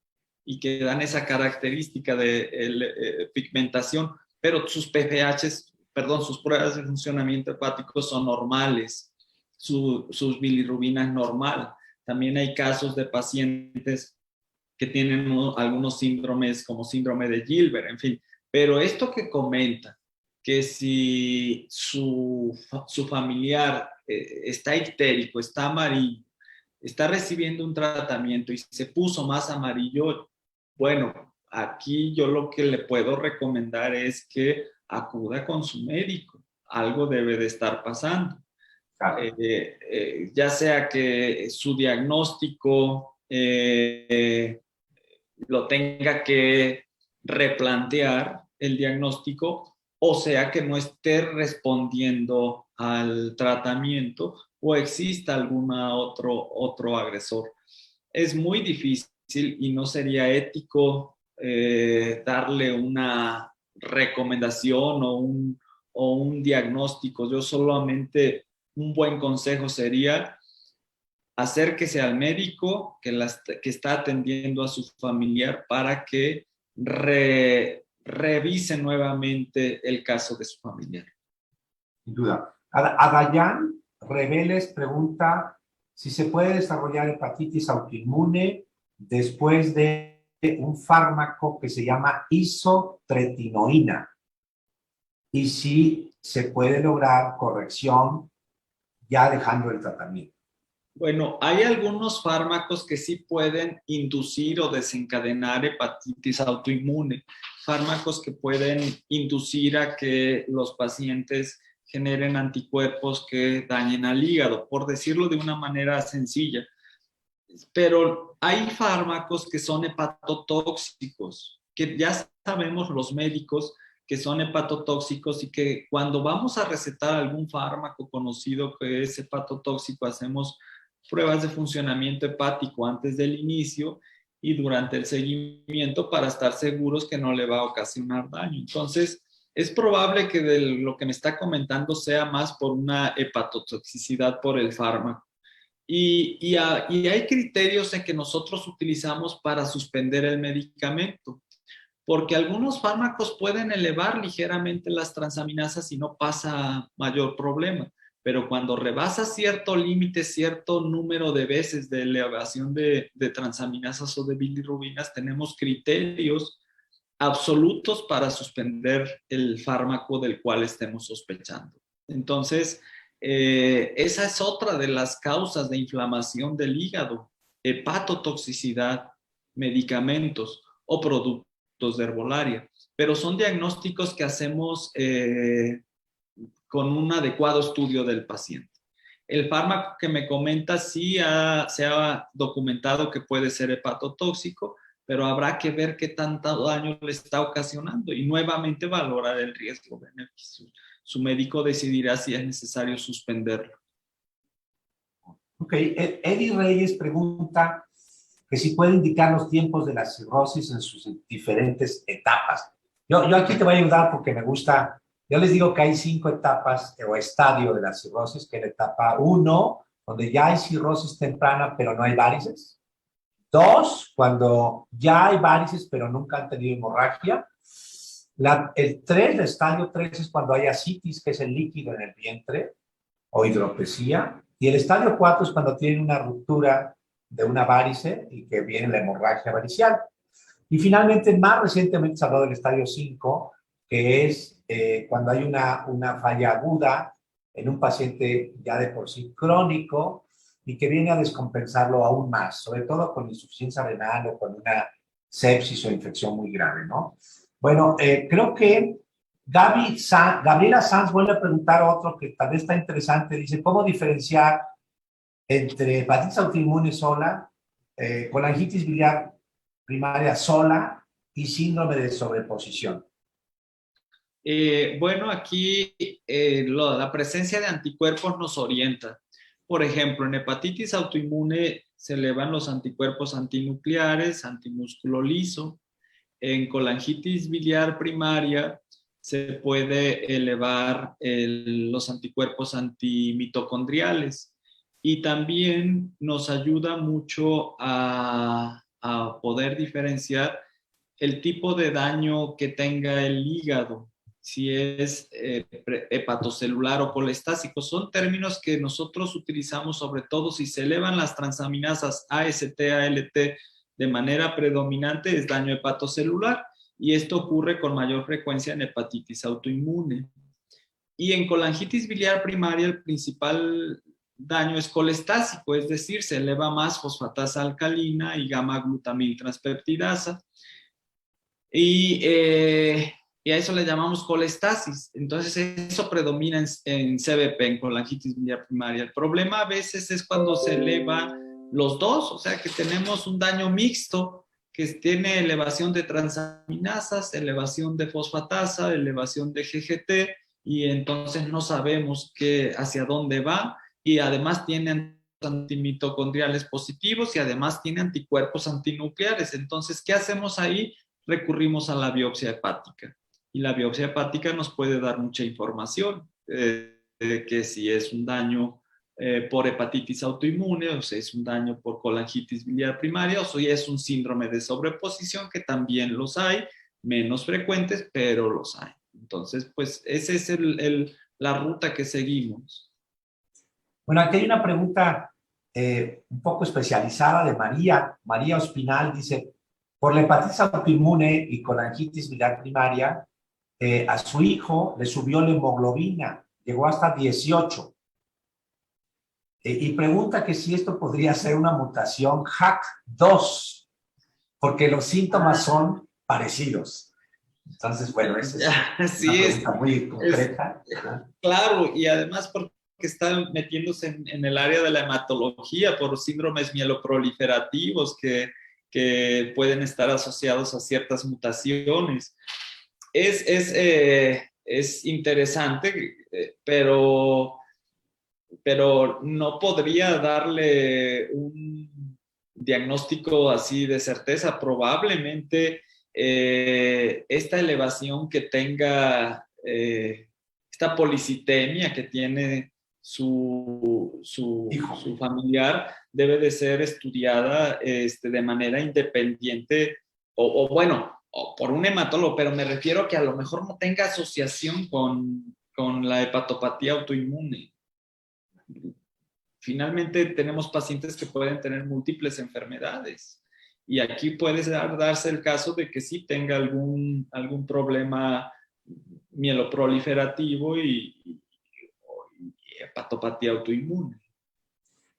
y que dan esa característica de pigmentación, pero sus PFHs, perdón, sus pruebas de funcionamiento hepático son normales, sus bilirrubina es normal. También hay casos de pacientes que tienen algunos síndromes como síndrome de Gilbert, en fin. Pero esto que comenta, que si su familiar está ictérico, está amarillo, está recibiendo un tratamiento y se puso más amarillo, bueno, aquí yo lo que le puedo recomendar es que acuda con su médico. Algo debe de estar pasando. Claro. Ya sea que su diagnóstico lo tenga que replantear el diagnóstico, o sea que no esté respondiendo al tratamiento o exista algún otro agresor. Es muy difícil y no sería ético darle una recomendación o un diagnóstico. Yo solamente, un buen consejo sería: acérquese al médico que está atendiendo a su familiar para que revise nuevamente el caso de su familiar. Sin duda. Dayan Reveles pregunta si se puede desarrollar hepatitis autoinmune después de un fármaco que se llama isotretinoína y si se puede lograr corrección ya dejando el tratamiento. Bueno, hay algunos fármacos que sí pueden inducir o desencadenar hepatitis autoinmune, fármacos que pueden inducir a que los pacientes generen anticuerpos que dañen al hígado, por decirlo de una manera sencilla. Pero hay fármacos que son hepatotóxicos, que ya sabemos los médicos que son hepatotóxicos y que cuando vamos a recetar algún fármaco conocido que es hepatotóxico, hacemos pruebas de funcionamiento hepático antes del inicio y durante el seguimiento para estar seguros que no le va a ocasionar daño. Entonces, es probable que de lo que me está comentando sea más por una hepatotoxicidad por el fármaco. Y hay criterios en que nosotros utilizamos para suspender el medicamento, porque algunos fármacos pueden elevar ligeramente las transaminasas y no pasa mayor problema, pero cuando rebasa cierto límite, cierto número de veces de elevación de transaminasas o de bilirrubinas, tenemos criterios absolutos para suspender el fármaco del cual estemos sospechando. Entonces, esa es otra de las causas de inflamación del hígado: hepatotoxicidad, medicamentos o productos de herbolaria. Pero son diagnósticos que hacemos con un adecuado estudio del paciente. El fármaco que me comenta sí se ha documentado que puede ser hepatotóxico, pero habrá que ver qué tanto daño le está ocasionando y nuevamente valorar el riesgo-beneficio. Su médico decidirá si es necesario suspenderlo. Ok, Eddie Reyes pregunta que si puede indicar los tiempos de la cirrosis en sus diferentes etapas. Yo aquí te voy a ayudar porque me gusta. Yo les digo que hay 5 etapas o estadios de la cirrosis, que es la etapa 1, donde ya hay cirrosis temprana, pero no hay varices. 2, cuando ya hay varices, pero nunca han tenido hemorragia. El estadio 3 es cuando hay ascitis, que es el líquido en el vientre, o hidropesía. Y el estadio 4 es cuando tienen una ruptura de una varice y que viene la hemorragia varicial. Y finalmente, más recientemente se habló del estadio 5, que es cuando hay una falla aguda en un paciente ya de por sí crónico y que viene a descompensarlo aún más, sobre todo con insuficiencia renal o con una sepsis o infección muy grave, ¿no? Bueno, creo que Gabriela Sanz vuelve a preguntar otro que tal vez está interesante. Dice, ¿cómo diferenciar entre hepatitis autoinmune sola, colangitis biliar primaria sola y síndrome de sobreposición? Bueno, aquí la presencia de anticuerpos nos orienta. Por ejemplo, en hepatitis autoinmune se elevan los anticuerpos antinucleares, antimúsculo liso. En colangitis biliar primaria se puede elevar los anticuerpos antimitocondriales y también nos ayuda mucho a poder poder diferenciar el tipo de daño que tenga el hígado, si es hepatocelular o colestásico. Son términos que nosotros utilizamos sobre todo si se elevan las transaminasas AST, ALT de manera predominante, es daño hepatocelular, y esto ocurre con mayor frecuencia en hepatitis autoinmune. Y en colangitis biliar primaria el principal daño es colestásico, es decir, se eleva más fosfatasa alcalina y gamma-glutamil transpeptidasa. Y a eso le llamamos colestasis. Entonces eso predomina en CBP, en colangitis biliar primaria. El problema a veces es cuando se eleva los dos, o sea que tenemos un daño mixto que tiene elevación de transaminasas, elevación de fosfatasa, elevación de GGT, y entonces no sabemos hacia dónde va, y además tiene antimitocondriales positivos y además tiene anticuerpos antinucleares. Entonces, ¿qué hacemos ahí? Recurrimos a la biopsia hepática. Y la biopsia hepática nos puede dar mucha información de que si es un daño por hepatitis autoinmune, o si es un daño por colangitis biliar primaria, o si es un síndrome de sobreposición, que también los hay, menos frecuentes, pero los hay. Entonces, pues esa es la ruta que seguimos. Bueno, aquí hay una pregunta un poco especializada de María Ospinal. Dice, por la hepatitis autoinmune y colangitis biliar primaria, a su hijo le subió la hemoglobina, llegó hasta 18. Y pregunta que si esto podría ser una mutación HAC2, porque los síntomas son parecidos. Entonces, bueno, esa es una pregunta muy concreta. Claro, y además porque está metiéndose en el área de la hematología por síndromes mieloproliferativos que pueden estar asociados a ciertas mutaciones. Es interesante, pero no podría darle un diagnóstico así de certeza. Probablemente esta elevación que tenga, esta policitemia que tiene su familiar, debe de ser estudiada de manera independiente o por un hematólogo, pero me refiero a que a lo mejor no tenga asociación con la hepatopatía autoinmune. Finalmente tenemos pacientes que pueden tener múltiples enfermedades, y aquí puede darse el caso de que sí tenga algún problema mieloproliferativo y hepatopatía autoinmune.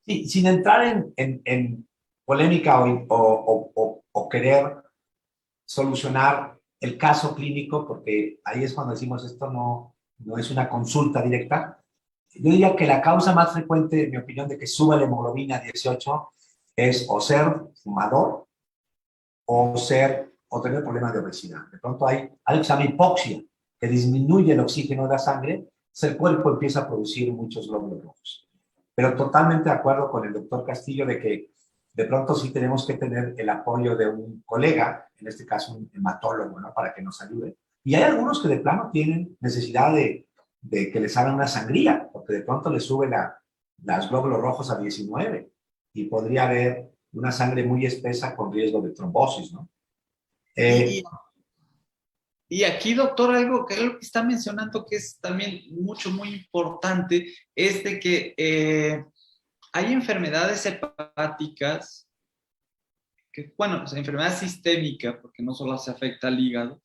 Sí, sin entrar en polémica o querer solucionar el caso clínico, porque ahí es cuando decimos esto no es una consulta directa. Yo diría que la causa más frecuente, en mi opinión, de que suba la hemoglobina a 18 es o ser fumador o tener problemas de obesidad. De pronto hay algo que se llama hipoxia, que disminuye el oxígeno de la sangre, el cuerpo empieza a producir muchos glóbulos rojos. Pero totalmente de acuerdo con el doctor Castillo de que de pronto sí tenemos que tener el apoyo de un colega, en este caso un hematólogo, ¿no? Para que nos ayude. Y hay algunos que de plano tienen necesidad de que les hagan una sangría, porque de pronto les sube los glóbulos rojos a 19 y podría haber una sangre muy espesa con riesgo de trombosis, ¿no? Y aquí, doctor, algo que está mencionando que es también muy importante, es de que hay enfermedades hepáticas, enfermedad sistémica, porque no solo se afecta al hígado,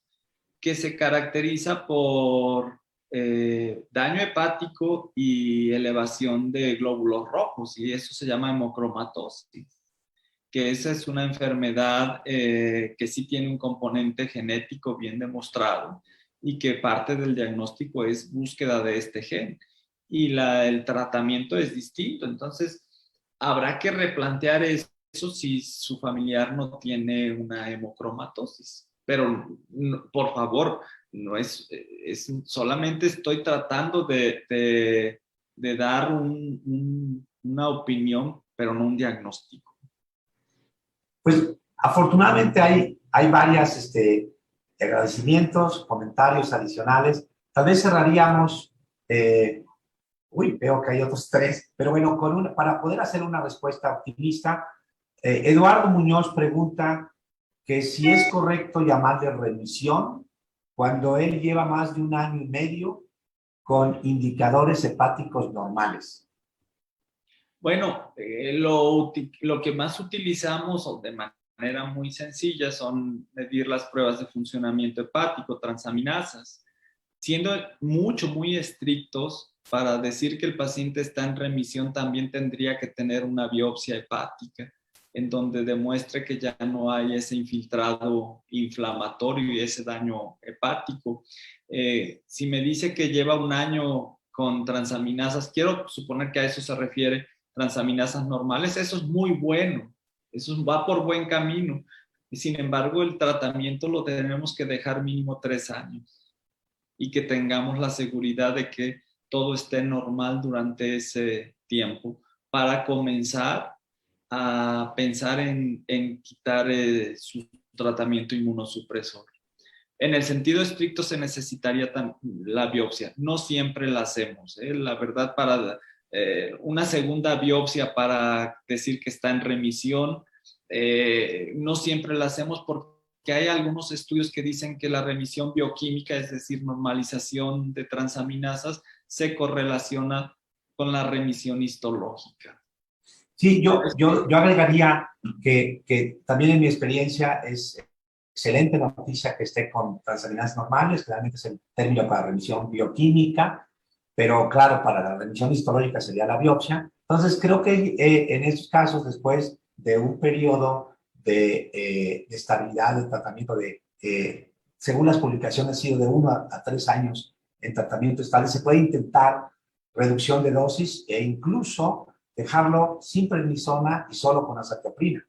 que se caracteriza por daño hepático y elevación de glóbulos rojos, y eso se llama hemocromatosis, que esa es una enfermedad que sí tiene un componente genético bien demostrado y que parte del diagnóstico es búsqueda de este gen, y el tratamiento es distinto. Entonces habrá que replantear eso si su familiar no tiene una hemocromatosis. Pero por favor, no es solamente estoy tratando de dar una opinión, pero no un diagnóstico. Pues afortunadamente hay varios agradecimientos, comentarios adicionales. Tal vez cerraríamos, veo que hay otros 3, pero bueno, para poder hacer una respuesta optimista, Eduardo Muñoz pregunta que si es correcto llamarle remisión cuando él lleva más de 1 año y medio con indicadores hepáticos normales. Bueno, lo que más utilizamos o de manera muy sencilla son medir las pruebas de funcionamiento hepático, transaminasas, siendo muy estrictos para decir que el paciente está en remisión. También tendría que tener una biopsia hepática en donde demuestre que ya no hay ese infiltrado inflamatorio y ese daño hepático. Si me dice que lleva 1 año con transaminasas, quiero suponer que a eso se refiere, transaminasas normales, eso es muy bueno, eso va por buen camino. Sin embargo, el tratamiento lo tenemos que dejar mínimo 3 años y que tengamos la seguridad de que todo esté normal durante ese tiempo para comenzar a pensar en quitar su tratamiento inmunosupresor. En el sentido estricto se necesitaría la biopsia. No siempre la hacemos. La verdad, para una segunda biopsia para decir que está en remisión, no siempre la hacemos porque hay algunos estudios que dicen que la remisión bioquímica, es decir, normalización de transaminasas, se correlaciona con la remisión histológica. Sí, yo agregaría que también en mi experiencia es excelente noticia que esté con transaminasas normales, claramente es el término para remisión bioquímica, pero claro, para la remisión histológica sería la biopsia. Entonces, creo que en estos casos, después de un periodo de estabilidad del tratamiento, según las publicaciones, ha sido de 1 a 3 años en tratamiento estable, se puede intentar reducción de dosis e incluso dejarlo sin prednisona y solo con azathioprina.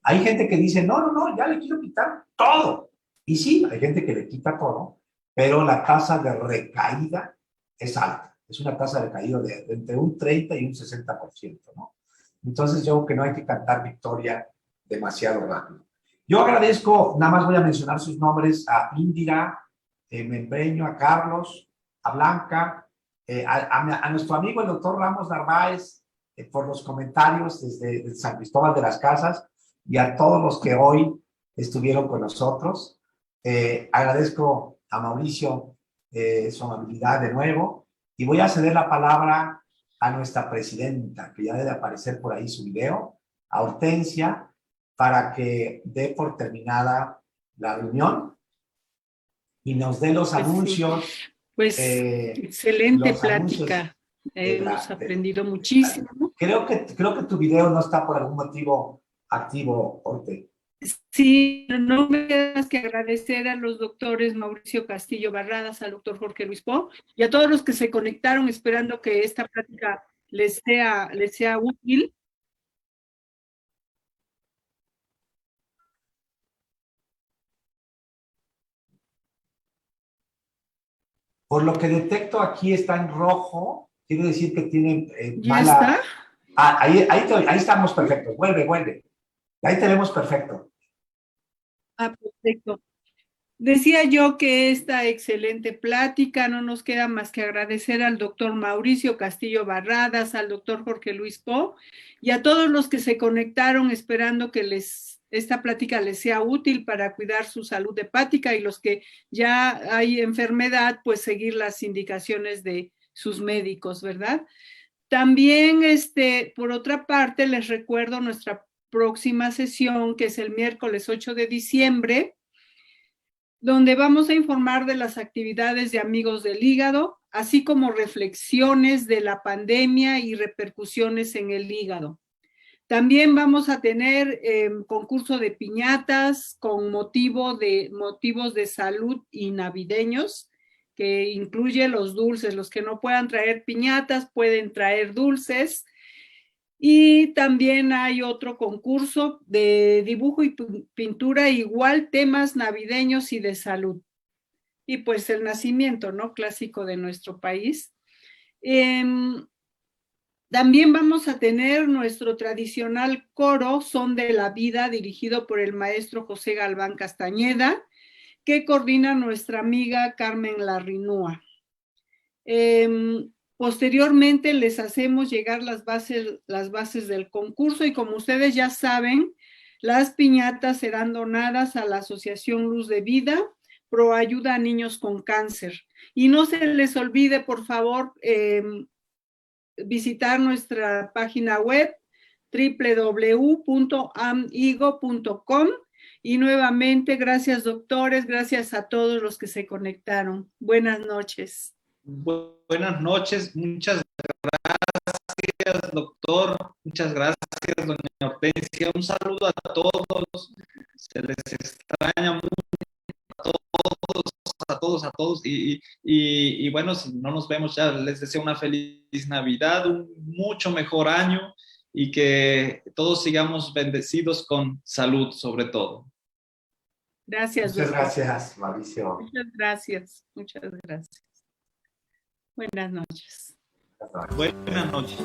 Hay gente que dice, no, ya le quiero quitar todo. Y sí, hay gente que le quita todo, pero la tasa de recaída es alta. Es una tasa de recaída de entre un 30 y un 60%, ¿no? Entonces yo creo que no hay que cantar victoria demasiado rápido. Yo agradezco, nada más voy a mencionar sus nombres, a Indira, me empeño, a Carlos, a Blanca, a nuestro amigo el doctor Ramos Narváez, por los comentarios desde San Cristóbal de las Casas, y a todos los que hoy estuvieron con nosotros. Agradezco a Mauricio su amabilidad de nuevo, y voy a ceder la palabra a nuestra presidenta, que ya debe aparecer por ahí su video, a Hortensia, para que dé por terminada la reunión y nos dé los anuncios. Sí. Pues excelente los plática, hemos aprendido muchísimo. Creo que tu video no está por algún motivo activo, Orte. Sí, no me queda más que agradecer a los doctores Mauricio Castillo Barradas, al doctor Jorge Luis Po, y a todos los que se conectaron esperando que esta plática les sea útil. Por lo que detecto aquí está en rojo, quiere decir que tiene ¿Ya mala... está? Ahí estamos perfectos, vuelve. Ahí te vemos perfecto. Perfecto. Decía yo que esta excelente plática, no nos queda más que agradecer al doctor Mauricio Castillo Barradas, al doctor Jorge Luis Po, y a todos los que se conectaron esperando que esta plática les sea útil para cuidar su salud hepática, y los que ya hay enfermedad, pues seguir las indicaciones de sus médicos, ¿verdad? También, por otra parte, les recuerdo nuestra próxima sesión, que es el miércoles 8 de diciembre, donde vamos a informar de las actividades de Amigos del Hígado, así como reflexiones de la pandemia y repercusiones en el hígado. También vamos a tener concurso de piñatas con motivos de salud y navideños, que incluye los dulces. Los que no puedan traer piñatas pueden traer dulces. Y también hay otro concurso de dibujo y pintura, igual temas navideños y de salud. Y pues el nacimiento, ¿no? Clásico de nuestro país. También vamos a tener nuestro tradicional coro Son de la Vida, dirigido por el maestro José Galván Castañeda, que coordina nuestra amiga Carmen Larrinúa. Posteriormente les hacemos llegar las bases del concurso, y como ustedes ya saben, Las piñatas serán donadas a la Asociación Luz de Vida, Pro Ayuda a Niños con Cáncer. Y no se les olvide, por favor, visitar nuestra página web www.amigo.com. Y nuevamente, gracias doctores, gracias a todos los que se conectaron. Buenas noches. Buenas noches, muchas gracias doctor, muchas gracias doña Hortensia, un saludo a todos, se les extraña mucho a todos y bueno, si no nos vemos ya, les deseo una feliz Navidad, un mucho mejor año y que todos sigamos bendecidos con salud sobre todo. Gracias. Muchas gracias, Mauricio. Muchas gracias. Muchas gracias. Buenas noches. Buenas noches.